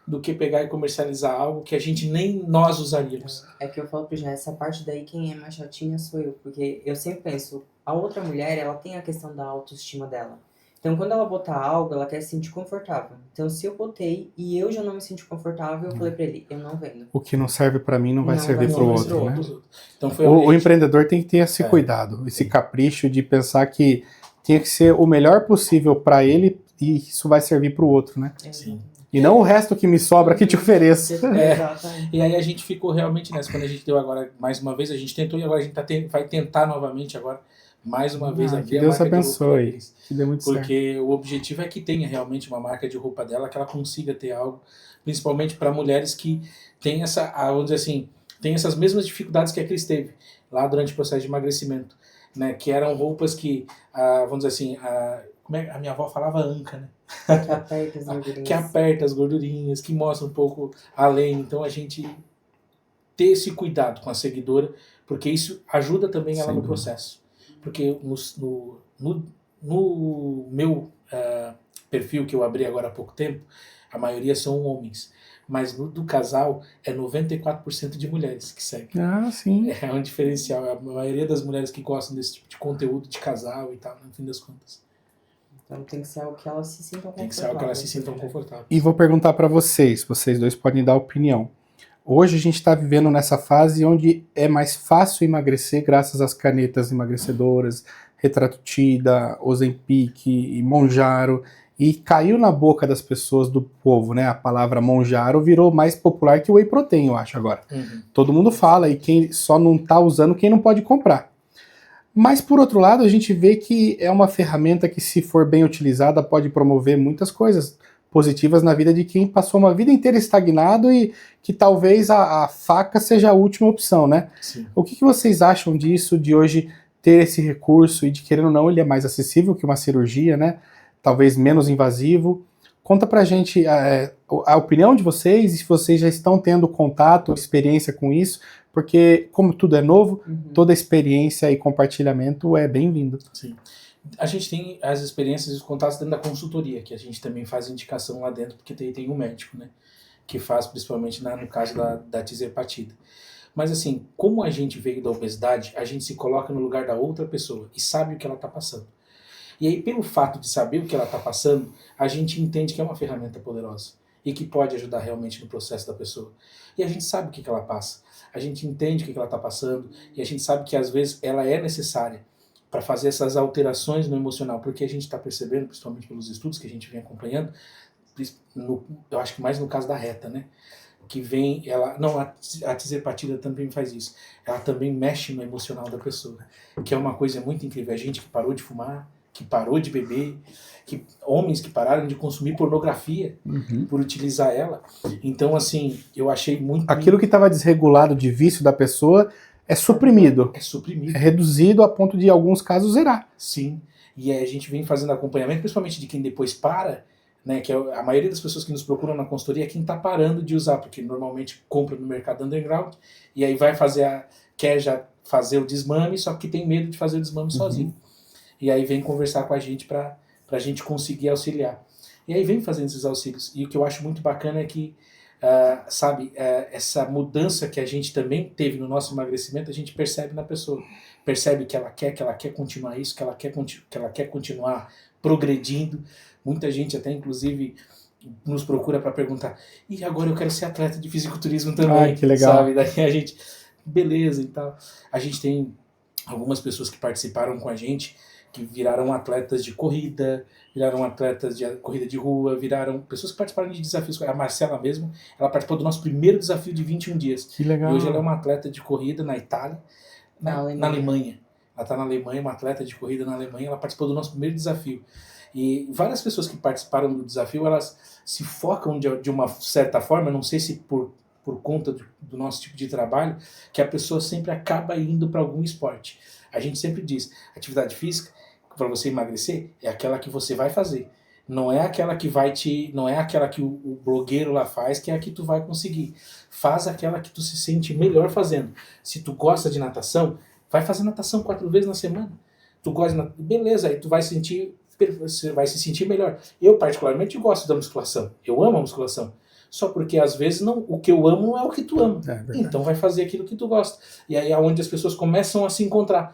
do que pegar e comercializar algo que a gente nem nós usaríamos. É que eu falo pro Jean, essa parte daí quem é mais chatinha sou eu, porque eu sempre penso, a outra mulher, ela tem a questão da autoestima dela. Então, quando ela botar algo, ela quer se sentir confortável. Então, se eu botei e eu já não me senti confortável, eu falei pra ele, eu não vendo. O que não serve pra mim não vai servir pro outro, né? Então, o empreendedor tem que ter esse cuidado, esse capricho de pensar que tinha que ser o melhor possível pra ele e isso vai servir pro outro, né? Sim. E não o resto que me sobra que te ofereço. E aí a gente ficou realmente nessa. Quando a gente deu agora, mais uma vez, a gente tentou e agora a gente vai tentar novamente agora, mais uma vez, abrir que Deus abençoe. Que dê muito certo. Porque o objetivo é que tenha realmente uma marca de roupa dela, que ela consiga ter algo, principalmente para mulheres que têm vamos dizer assim, tem essas mesmas dificuldades que a Cris teve lá durante o processo de emagrecimento, né? Que eram roupas que, vamos dizer assim, como é a minha avó falava, anca, né? Que aperta as gordurinhas. Que aperta as gordurinhas, que mostra um pouco além. Então a gente ter esse cuidado com a seguidora, porque isso ajuda também ela no processo. Porque no meu perfil que eu abri agora há pouco tempo, a maioria são homens. Mas no do casal é 94% de mulheres que seguem. Ah, sim. É um diferencial. A maioria das mulheres que gostam desse tipo de conteúdo de casal e tal, no fim das contas. Então tem que ser algo que elas se sintam confortáveis. Tem que ser algo que elas se sintam confortáveis. E vou perguntar para vocês dois podem dar opinião. Hoje a gente está vivendo nessa fase onde é mais fácil emagrecer graças às canetas emagrecedoras, Retrato Tida, Ozempic e Mounjaro, e caiu na boca das pessoas, do povo, né? A palavra Mounjaro virou mais popular que o Whey Protein, eu acho, agora. Todo mundo fala, e quem só não está usando, quem não pode comprar. Mas, por outro lado, a gente vê que é uma ferramenta que, se for bem utilizada, pode promover muitas coisas positivas na vida de quem passou uma vida inteira estagnado e que talvez a faca seja a última opção, né? Sim. O que vocês acham disso, de hoje ter esse recurso e de, querendo ou não, ele é mais acessível que uma cirurgia, né? Talvez menos invasivo. Conta pra gente a opinião de vocês e se vocês já estão tendo contato, experiência com isso, porque como tudo é novo, toda experiência e compartilhamento é bem-vindo. Sim. A gente tem as experiências e os contatos dentro da consultoria, que a gente também faz indicação lá dentro, porque tem um médico, né? Que faz principalmente no caso da tirzepatida. Mas assim, como a gente veio da obesidade, a gente se coloca no lugar da outra pessoa e sabe o que ela está passando. E aí, pelo fato de saber o que ela está passando, a gente entende que é uma ferramenta poderosa e que pode ajudar realmente no processo da pessoa. E a gente sabe o que ela passa, a gente entende o que ela está passando e a gente sabe que às vezes ela é necessária para fazer essas alterações no emocional, porque a gente está percebendo, principalmente pelos estudos que a gente vem acompanhando, eu acho que mais no caso da reta, né? Que vem, a tirzepatida também faz isso. Ela também mexe no emocional da pessoa, que é uma coisa muito incrível. A gente que parou de fumar, que parou de beber, homens que pararam de consumir pornografia por utilizar ela. Então, assim, eu achei muito... Aquilo que estava desregulado de vício da pessoa é suprimido. É suprimido. É reduzido a ponto de, em alguns casos, zerar. Sim. E a gente vem fazendo acompanhamento, principalmente de quem depois para, né, que a maioria das pessoas que nos procuram na consultoria é quem está parando de usar, porque normalmente compra no mercado underground e aí vai quer já fazer o desmame, só que tem medo de fazer o desmame sozinho. E aí vem conversar com a gente para a gente conseguir auxiliar. E aí vem fazendo esses auxílios. E o que eu acho muito bacana é que, essa mudança que a gente também teve no nosso emagrecimento, a gente percebe na pessoa. Percebe que ela quer continuar isso, que ela quer continuar progredindo. Muita gente até, inclusive, nos procura para perguntar, e agora eu quero ser atleta de fisiculturismo também. Ai, que legal. Sabe? Daí a gente, beleza e tal. A gente tem algumas pessoas que participaram com a gente, que viraram atletas de corrida, viraram atletas de corrida de rua, viraram pessoas que participaram de desafios. A Marcela mesmo, ela participou do nosso primeiro desafio de 21 dias. Que legal. E hoje ela é uma atleta de corrida na Itália, na Alemanha. Ela está na Alemanha, uma atleta de corrida na Alemanha, ela participou do nosso primeiro desafio. E várias pessoas que participaram do desafio, elas se focam de uma certa forma, não sei se por conta do nosso tipo de trabalho, que a pessoa sempre acaba indo para algum esporte. A gente sempre diz, atividade física, para você emagrecer, é aquela que você vai fazer. Não é aquela que não é aquela que o blogueiro lá faz, que é a que tu vai conseguir. Faz aquela que tu se sente melhor fazendo. Se tu gosta de natação, vai fazer natação 4 vezes na semana. Tu gosta de beleza, aí tu vai você vai se sentir melhor. Eu particularmente gosto da musculação. Eu amo a musculação. Só porque às vezes o que eu amo não é o que tu ama. Então vai fazer aquilo que tu gosta. E aí é onde as pessoas começam a se encontrar.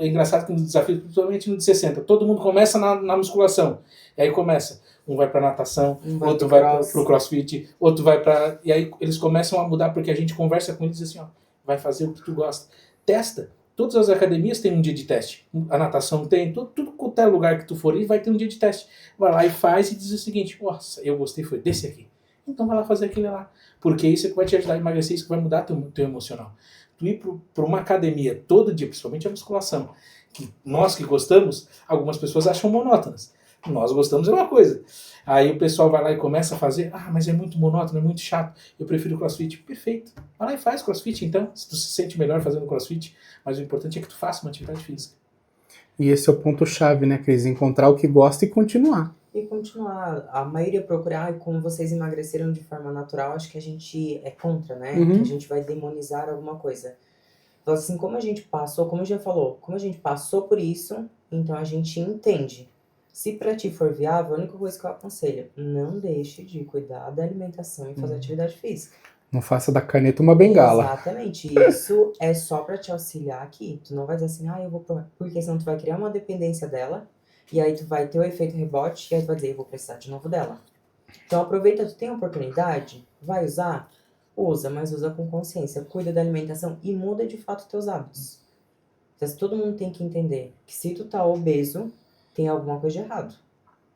É engraçado que no desafio, principalmente no de 60, todo mundo começa na musculação. E aí começa. Um vai pra natação, outro vai pro crossfit, outro vai pra... E aí eles começam a mudar porque a gente conversa com eles assim, ó, vai fazer o que tu gosta. Testa. Todas as academias têm um dia de teste. A natação tem, tudo qualquer lugar que tu for ir vai ter um dia de teste. Vai lá e faz e diz o seguinte, nossa, eu gostei, foi desse aqui. Então vai lá fazer aquilo lá. Porque isso é que vai te ajudar a emagrecer, isso que vai mudar teu emocional. Tu ir para uma academia todo dia, principalmente a musculação, que nós que gostamos, algumas pessoas acham monótonas. Nós gostamos é uma coisa. Aí o pessoal vai lá e começa a fazer, mas é muito monótono, é muito chato, eu prefiro crossfit. Perfeito. Vai lá e faz crossfit então, se tu se sente melhor fazendo crossfit, mas o importante é que tu faça uma atividade física. E esse é o ponto-chave, né, Cris? Encontrar o que gosta e continuar. e continuar. A maioria procurar, como vocês emagreceram de forma natural, acho que a gente é contra, né? Que a gente vai demonizar alguma coisa. Então, assim, como a gente passou, como já falou, como a gente passou por isso, então a gente entende. Se pra ti for viável, a única coisa que eu aconselho, não deixe de cuidar da alimentação e fazer atividade física. Não faça da caneta uma bengala. Exatamente. Isso é só pra te auxiliar aqui. Tu não vai dizer assim, eu vou... Porque senão tu vai criar uma dependência dela, e aí tu vai ter o efeito rebote, e aí tu vai dizer, eu vou precisar de novo dela. Então aproveita, tu tem a oportunidade, vai usar? Usa, mas usa com consciência. Cuida da alimentação e muda de fato teus hábitos. Então, todo mundo tem que entender que se tu tá obeso, tem alguma coisa de errado.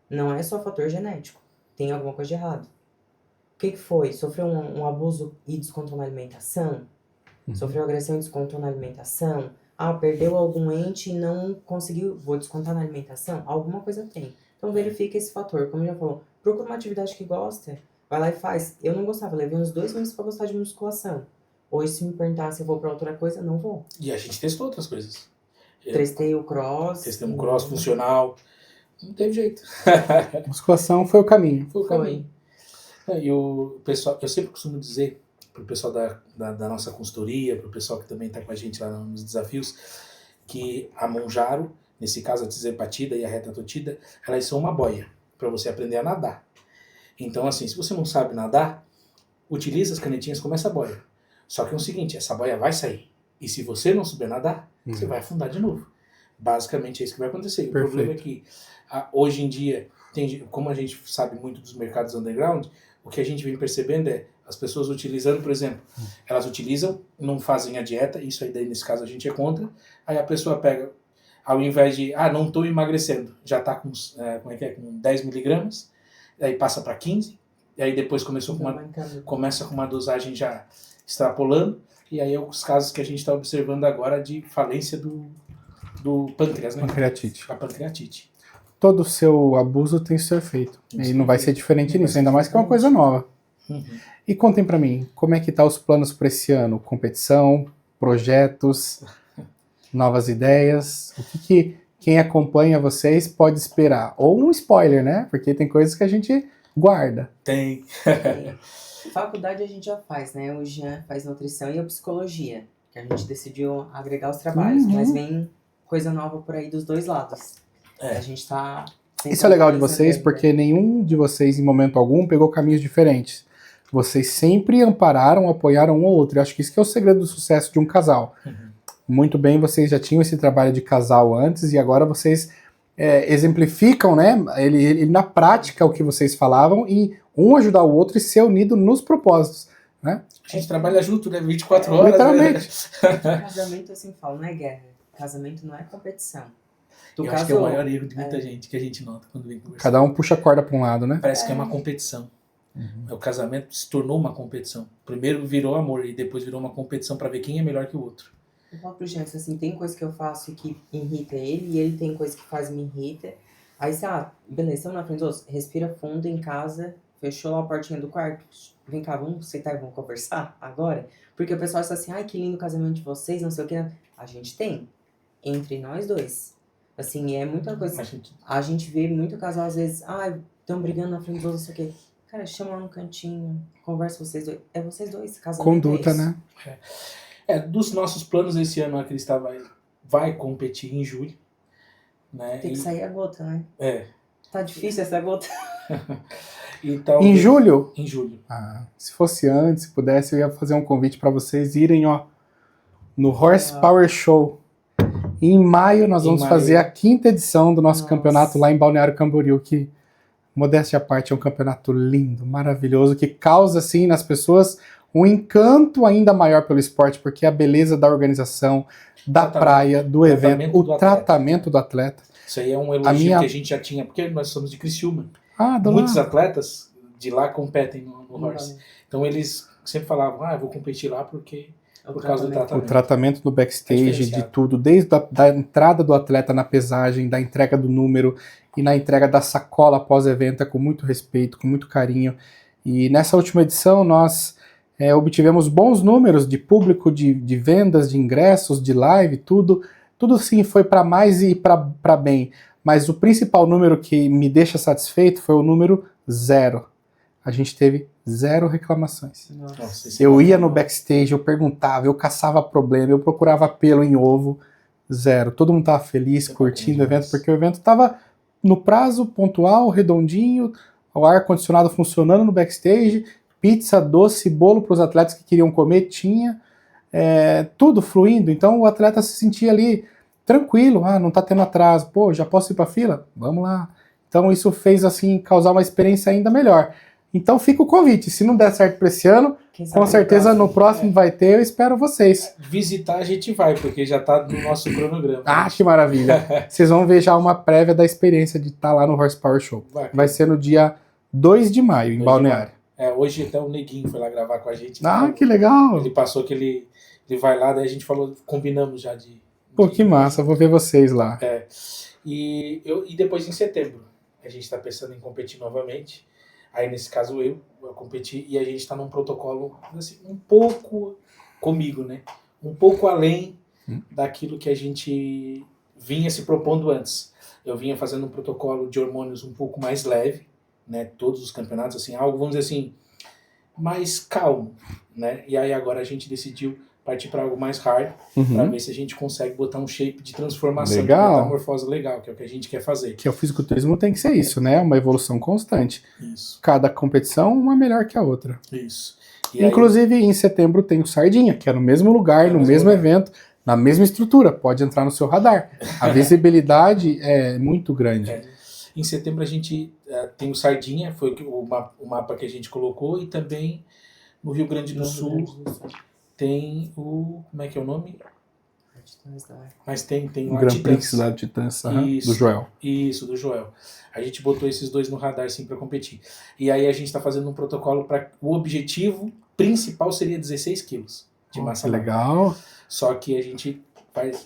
Não é só fator genético. Tem alguma coisa de errado. O que foi? Sofreu um abuso e descontrole na alimentação? Sofreu agressão e descontrole na alimentação? Perdeu algum ente e não conseguiu, vou descontar na alimentação? Alguma coisa tem. Então verifica esse fator. Como já falou, procura uma atividade que gosta. Vai lá e faz. Eu não gostava, levei uns 2 meses pra gostar de musculação. Hoje, se me perguntar se eu vou pra outra coisa, não vou. E a gente testou outras coisas. Testei o cross. Testei um cross funcional. Não teve jeito. Musculação foi o caminho. Foi o caminho. E o pessoal, eu sempre costumo dizer pro pessoal da nossa consultoria, pro pessoal que também está com a gente lá nos desafios, que a Monjaro, nesse caso a Tirzepatida e a Retatotida, elas são uma boia para você aprender a nadar. Então, assim, se você não sabe nadar, utiliza as canetinhas como essa boia. Só que é o seguinte, essa boia vai sair. E se você não souber nadar, você vai afundar de novo. Basicamente é isso que vai acontecer. Perfeito. O problema é que, hoje em dia, como a gente sabe muito dos mercados underground, o que a gente vem percebendo é as pessoas utilizando, por exemplo, elas utilizam, não fazem a dieta, isso aí daí nesse caso a gente é contra, aí a pessoa pega, ao invés de, não estou emagrecendo, já está com 10 miligramas, aí passa para 15, e aí depois começa com uma dosagem já extrapolando, e aí é os casos que a gente está observando agora de falência do pâncreas, né? Pancreatite. A pancreatite. Todo o seu abuso tem seu efeito. E não vai ser diferente nisso, ainda mais que é uma coisa nova. E contem pra mim, como é que tá os planos para esse ano? Competição, projetos, novas ideias? O que quem acompanha vocês pode esperar? Ou um spoiler, né? Porque tem coisas que a gente guarda. Tem. Faculdade a gente já faz, né? O Jean faz nutrição e a psicologia, que a gente decidiu agregar os trabalhos, mas vem coisa nova por aí dos dois lados. A gente tá... Isso é legal de vocês, porque nenhum de vocês, em momento algum, pegou caminhos diferentes. Vocês sempre ampararam, apoiaram um ou outro. Eu acho que isso que é o segredo do sucesso de um casal. Muito bem, vocês já tinham esse trabalho de casal antes, e agora vocês exemplificam, né, ele na prática o que vocês falavam, e um ajudar o outro e ser unido nos propósitos. Né? A gente trabalha junto, né? 24 horas. Literalmente. Né? Casamento, assim, falo, não é guerra. Casamento não é competição. Eu acho que é o maior erro de muita gente, que a gente nota quando vem conversar. Cada um puxa a corda para um lado, né? Parece que é uma competição. O casamento se tornou uma competição. Primeiro virou amor e depois virou uma competição para ver quem é melhor que o outro. Eu falo pro Jânio, assim, tem coisa que eu faço que irrita ele, e ele tem coisa que faz me irrita. Aí você, beleza, estamos na frente dos outros, respira fundo em casa, fechou a portinha do quarto, vem cá, vamos sentar e vamos conversar agora? Porque o pessoal está assim, que lindo o casamento de vocês, não sei o que. A gente tem, entre nós dois. Assim, é muita coisa. A gente vê muito casal, às vezes, estão brigando na frente dos outros, não sei o que. Cara, chama lá no cantinho, conversa vocês dois. É vocês dois, casamento. Conduta, né? Dos nossos planos esse ano, a Cristã vai competir em julho. Né? Tem que sair a gota, né? Tá difícil essa gota. Então, em julho? Em julho. Se fosse antes, se pudesse, eu ia fazer um convite para vocês irem, no Horsepower Show. E em maio nós vamos fazer a 5ª edição do nosso campeonato lá em Balneário Camboriú, que, modéstia à parte, é um campeonato lindo, maravilhoso, que causa, assim, nas pessoas um encanto ainda maior pelo esporte, porque a beleza da organização, da praia, do evento, o tratamento do atleta. Isso aí é um elogio que a gente já tinha, porque nós somos de Criciúma. Muitos atletas de lá competem no Horse. Então eles sempre falavam, eu vou competir lá porque... Por causa do tratamento. O tratamento do backstage, de tudo, desde da entrada do atleta na pesagem, da entrega do número e na entrega da sacola após-evento, com muito respeito, com muito carinho. E nessa última edição nós obtivemos bons números de público, de vendas, de ingressos, de live, tudo sim foi para mais e para bem. Mas o principal número que me deixa satisfeito foi o número 0. A gente teve 0 reclamações. Nossa, eu ia no backstage, eu perguntava, eu caçava problema, eu procurava pelo em ovo. 0. Todo mundo tava feliz, curtindo o evento, porque o evento tava no prazo, pontual, redondinho, o ar-condicionado funcionando no backstage, pizza, doce, bolo para os atletas que queriam comer, tinha tudo fluindo. Então o atleta se sentia ali tranquilo, não tá tendo atraso, pô, já posso ir para fila? Vamos lá. Então isso fez assim causar uma experiência ainda melhor. Então fica o convite, se não der certo para esse ano, com certeza no próximo vai ter, eu espero vocês. Visitar a gente vai, porque já tá no nosso cronograma. Que maravilha. Vocês vão ver já uma prévia da experiência de estar lá no Horsepower Show. Vai ser no dia 2 de maio, em Balneário. Hoje até o Neguinho foi lá gravar com a gente. Que legal. Ele passou que ele vai lá, daí a gente falou, combinamos já de... Pô, que massa, vou ver vocês lá. E depois em setembro, a gente tá pensando em competir novamente. Aí, nesse caso, eu competi e a gente está num protocolo assim, um pouco comigo, né? Um pouco além daquilo que a gente vinha se propondo antes. Eu vinha fazendo um protocolo de hormônios um pouco mais leve, né? Todos os campeonatos, assim, algo, vamos dizer assim, mais calmo, né? E aí agora a gente decidiu partir para algo mais hard, para ver se a gente consegue botar um shape de transformação, de metamorfose legal, que é o que a gente quer fazer. Que o fisiculturismo tem que ser isso, né? Uma evolução constante. Isso. Cada competição, uma melhor que a outra. Isso. E inclusive, em setembro tem o Sardinha, que é no mesmo lugar, no mesmo evento, na mesma estrutura. Pode entrar no seu radar. A visibilidade é muito grande. Em setembro a gente tem o Sardinha, foi o mapa que a gente colocou, e também no Rio Grande do Sul tem o... Como é que é o nome? Mas tem o Grand Prix lá do Titãs, do Joel. Isso, do Joel. A gente botou esses dois no radar sim para competir. E aí a gente está fazendo um protocolo para... O objetivo principal seria 16 quilos de massa magra. Legal. Só que a gente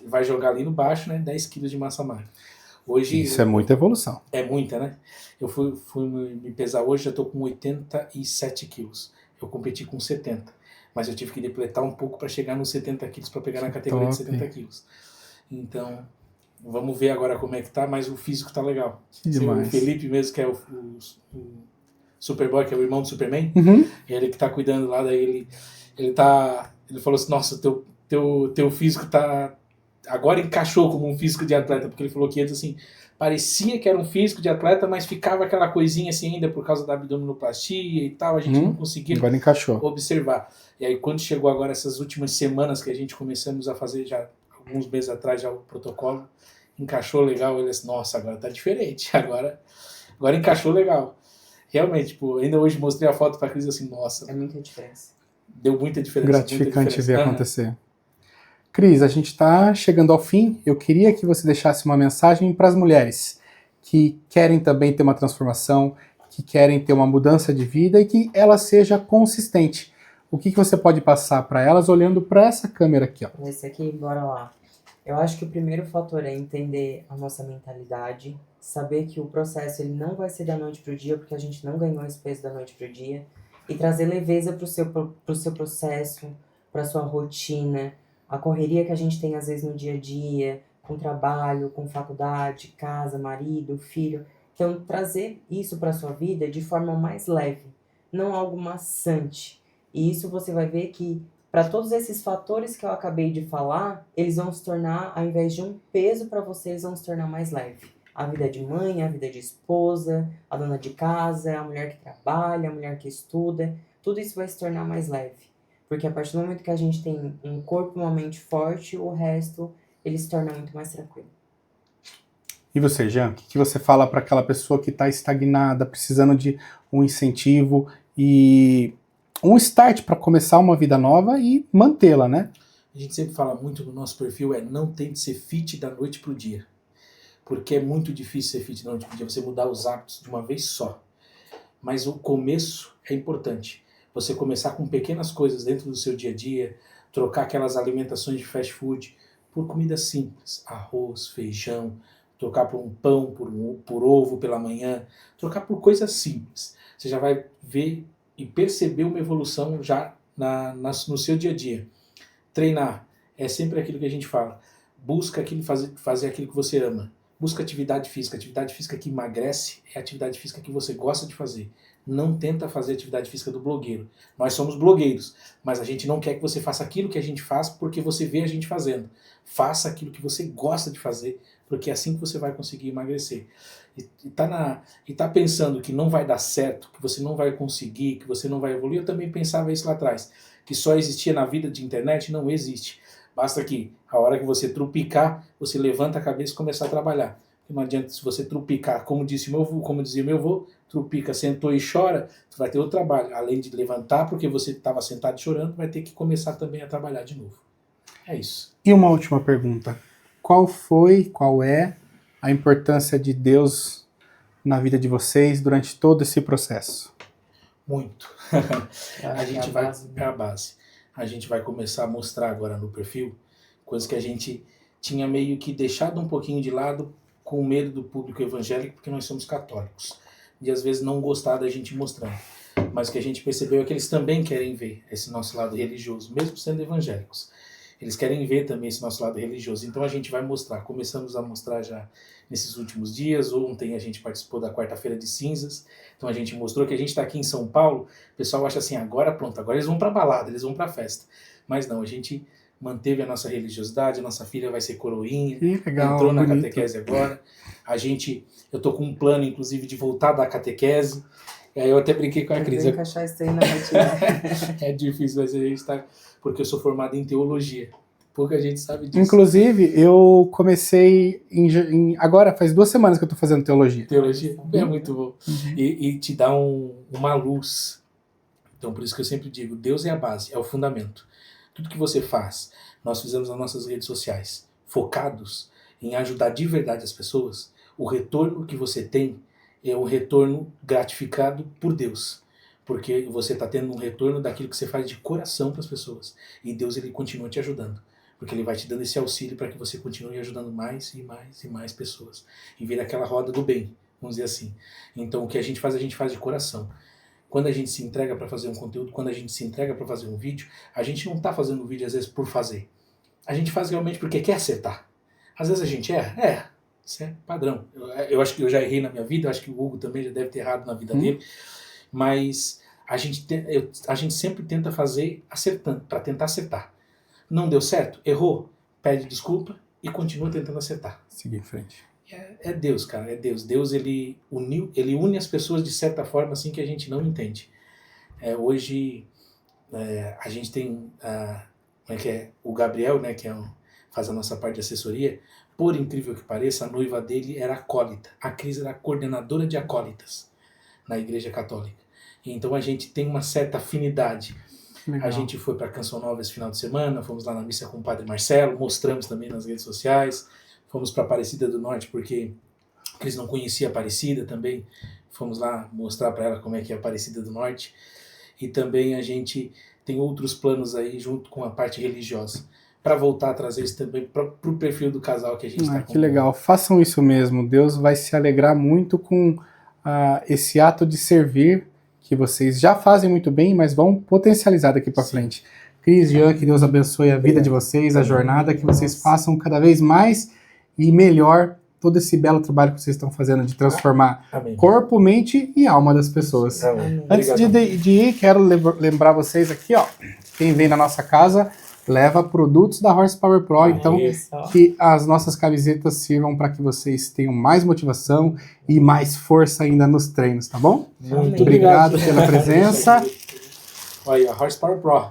vai jogar ali no baixo, né? 10 quilos de massa magra. Hoje, isso é muita evolução. É muita, né? Eu fui me pesar hoje, já estou com 87 quilos. Eu competi com 70. Mas eu tive que depletar um pouco para chegar nos 70 quilos, para pegar na categoria de 70 quilos. Então, vamos ver agora como é que tá, mas o físico tá legal. O Felipe mesmo, que é o Superboy, que é o irmão do Superman, ele que tá cuidando lá, daí ele falou assim, nossa, teu físico tá... Agora encaixou como um físico de atleta, porque ele falou que antes, assim, parecia que era um físico de atleta, mas ficava aquela coisinha assim ainda por causa da abdominoplastia e tal, a gente não conseguia observar. E aí quando chegou agora essas últimas semanas que a gente começamos a fazer já alguns meses atrás já o protocolo, encaixou legal, ele disse, nossa, agora tá diferente, agora encaixou legal. Realmente, tipo, ainda hoje mostrei a foto pra Cris assim, nossa. É muita diferença. Deu muita diferença. Gratificante ver acontecer. Cris, a gente está chegando ao fim. Eu queria que você deixasse uma mensagem para as mulheres que querem também ter uma transformação, que querem ter uma mudança de vida e que ela seja consistente. O que você pode passar para elas olhando para essa câmera aqui? Esse aqui, bora lá. Eu acho que o primeiro fator é entender a nossa mentalidade, saber que o processo ele não vai ser da noite para o dia, porque a gente não ganhou esse peso da noite para o dia, e trazer leveza para o seu processo, para a sua rotina, a correria que a gente tem às vezes no dia a dia, com trabalho, com faculdade, casa, marido, filho. Então, trazer isso para a sua vida de forma mais leve, não algo maçante. E isso você vai ver que, para todos esses fatores que eu acabei de falar, eles vão se tornar, ao invés de um peso para você, eles vão se tornar mais leve. A vida de mãe, a vida de esposa, a dona de casa, a mulher que trabalha, a mulher que estuda, tudo isso vai se tornar mais leve. Porque a partir do momento que a gente tem um corpo e uma mente forte, o resto, ele se torna muito mais tranquilo. E você, Jean, o que você fala para aquela pessoa que está estagnada, precisando de um incentivo e um start para começar uma vida nova e mantê-la, né? A gente sempre fala muito no nosso perfil, não tente ser fit da noite pro dia. Porque é muito difícil ser fit da noite pro dia, você mudar os hábitos de uma vez só. Mas o começo é importante. Você começar com pequenas coisas dentro do seu dia a dia, trocar aquelas alimentações de fast food por comida simples, arroz, feijão, trocar por um pão, por ovo pela manhã, trocar por coisas simples. Você já vai ver e perceber uma evolução já no seu dia a dia. Treinar é sempre aquilo que a gente fala. Busca fazer aquilo que você ama. busca atividade física. Atividade física que emagrece é a atividade física que você gosta de fazer. Não tenta fazer atividade física do blogueiro. Nós somos blogueiros, mas a gente não quer que você faça aquilo que a gente faz porque você vê a gente fazendo. Faça aquilo que você gosta de fazer, porque é assim que você vai conseguir emagrecer. E tá pensando que não vai dar certo, que você não vai conseguir, que você não vai evoluir. Eu também pensava isso lá atrás, que só existia na vida de internet. Não existe. Basta que a hora que você trupicar, você levanta a cabeça e começar a trabalhar. Não adianta se você trupicar, como dizia meu avô, trupica, sentou e chora, você vai ter outro trabalho. Além de levantar, porque você estava sentado chorando, vai ter que começar também a trabalhar de novo. É isso. E uma última pergunta. Qual é a importância de Deus na vida de vocês durante todo esse processo? Muito. É a base. A gente vai começar a mostrar agora no perfil coisas que a gente tinha meio que deixado um pouquinho de lado com medo do público evangélico, porque nós somos católicos. E às vezes não gostar da gente mostrando. Mas o que a gente percebeu é que eles também querem ver esse nosso lado religioso, mesmo sendo evangélicos. Eles querem ver também esse nosso lado religioso. Então a gente vai mostrar. Começamos a mostrar já nesses últimos dias. Ontem a gente participou da quarta-feira de cinzas. Então a gente mostrou que a gente está aqui em São Paulo. O pessoal acha assim, agora pronto, agora eles vão para balada, eles vão para festa. Mas não, a gente manteve a nossa religiosidade. A nossa filha vai ser coroinha. Legal, entrou na bonito. catequese agora. Eu tô com um plano, inclusive, de voltar da catequese. E aí eu até brinquei com a Cris. Encaixar isso aí na rotina. É difícil, mas a gente tá... Porque eu sou formado em teologia. Pouca gente sabe disso. Inclusive, eu comecei agora, faz 2 semanas que eu tô fazendo teologia. Teologia é muito bom. E te dá uma luz. Então, por isso que eu sempre digo, Deus é a base, é o fundamento. Tudo que você faz, nós fizemos nas nossas redes sociais, focados em ajudar de verdade as pessoas, o retorno que você tem é um retorno gratificado por Deus. Porque você está tendo um retorno daquilo que você faz de coração para as pessoas. E Deus, ele continua te ajudando. Porque ele vai te dando esse auxílio para que você continue ajudando mais e mais e mais pessoas. E vira aquela roda do bem, vamos dizer assim. Então o que a gente faz de coração. Quando a gente se entrega para fazer um conteúdo, quando a gente se entrega para fazer um vídeo, a gente não está fazendo um vídeo às vezes por fazer. A gente faz realmente porque quer acertar. Às vezes a gente erra. Isso é padrão. Eu acho que eu já errei na minha vida, eu acho que o Hugo também já deve ter errado na vida dele. Mas a gente sempre tenta fazer acertando, para tentar acertar. Não deu certo? Errou? Pede desculpa e continua tentando acertar. Seguir em frente. É Deus, cara, é Deus. Deus, ele une as pessoas de certa forma assim que a gente não entende. Hoje, a gente tem o Gabriel, né, faz a nossa parte de assessoria. Por incrível que pareça, a noiva dele era acólita. A Cris era coordenadora de acólitas na Igreja Católica. Então a gente tem uma certa afinidade. Legal. A gente foi para Canção Nova esse final de semana, fomos lá na missa com o Padre Marcelo, mostramos também nas redes sociais, fomos para Aparecida do Norte porque a Cris não conhecia Aparecida também, fomos lá mostrar para ela como é que é Aparecida do Norte. E também a gente tem outros planos aí junto com a parte religiosa, para voltar a trazer isso também para o perfil do casal que a gente está com. Que legal, façam isso mesmo, Deus vai se alegrar muito com esse ato de servir, que vocês já fazem muito bem, mas vão potencializar daqui para frente. Cris, Jean, que Deus abençoe a vida de vocês, a jornada, que vocês façam cada vez mais e melhor todo esse belo trabalho que vocês estão fazendo de transformar corpo, mente e alma das pessoas. Amém. Antes de ir, quero lembrar vocês aqui, ó, quem vem na nossa casa leva produtos da Horsepower Pro, então que as nossas camisetas sirvam para que vocês tenham mais motivação e mais força ainda nos treinos, tá bom? Muito obrigado pela presença. Olha, a Horsepower Pro.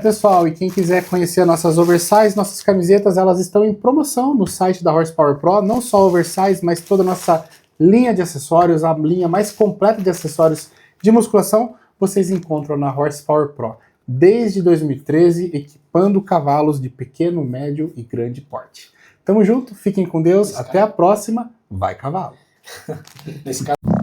Pessoal, e quem quiser conhecer nossas oversize, nossas camisetas, elas estão em promoção no site da Horsepower Pro, não só oversize, mas toda a nossa linha de acessórios, a linha mais completa de acessórios de musculação, vocês encontram na Horsepower Pro. Desde 2013, equipando cavalos de pequeno, médio e grande porte. Tamo junto, fiquem com Deus, até a próxima, vai cavalo! Nesse caso...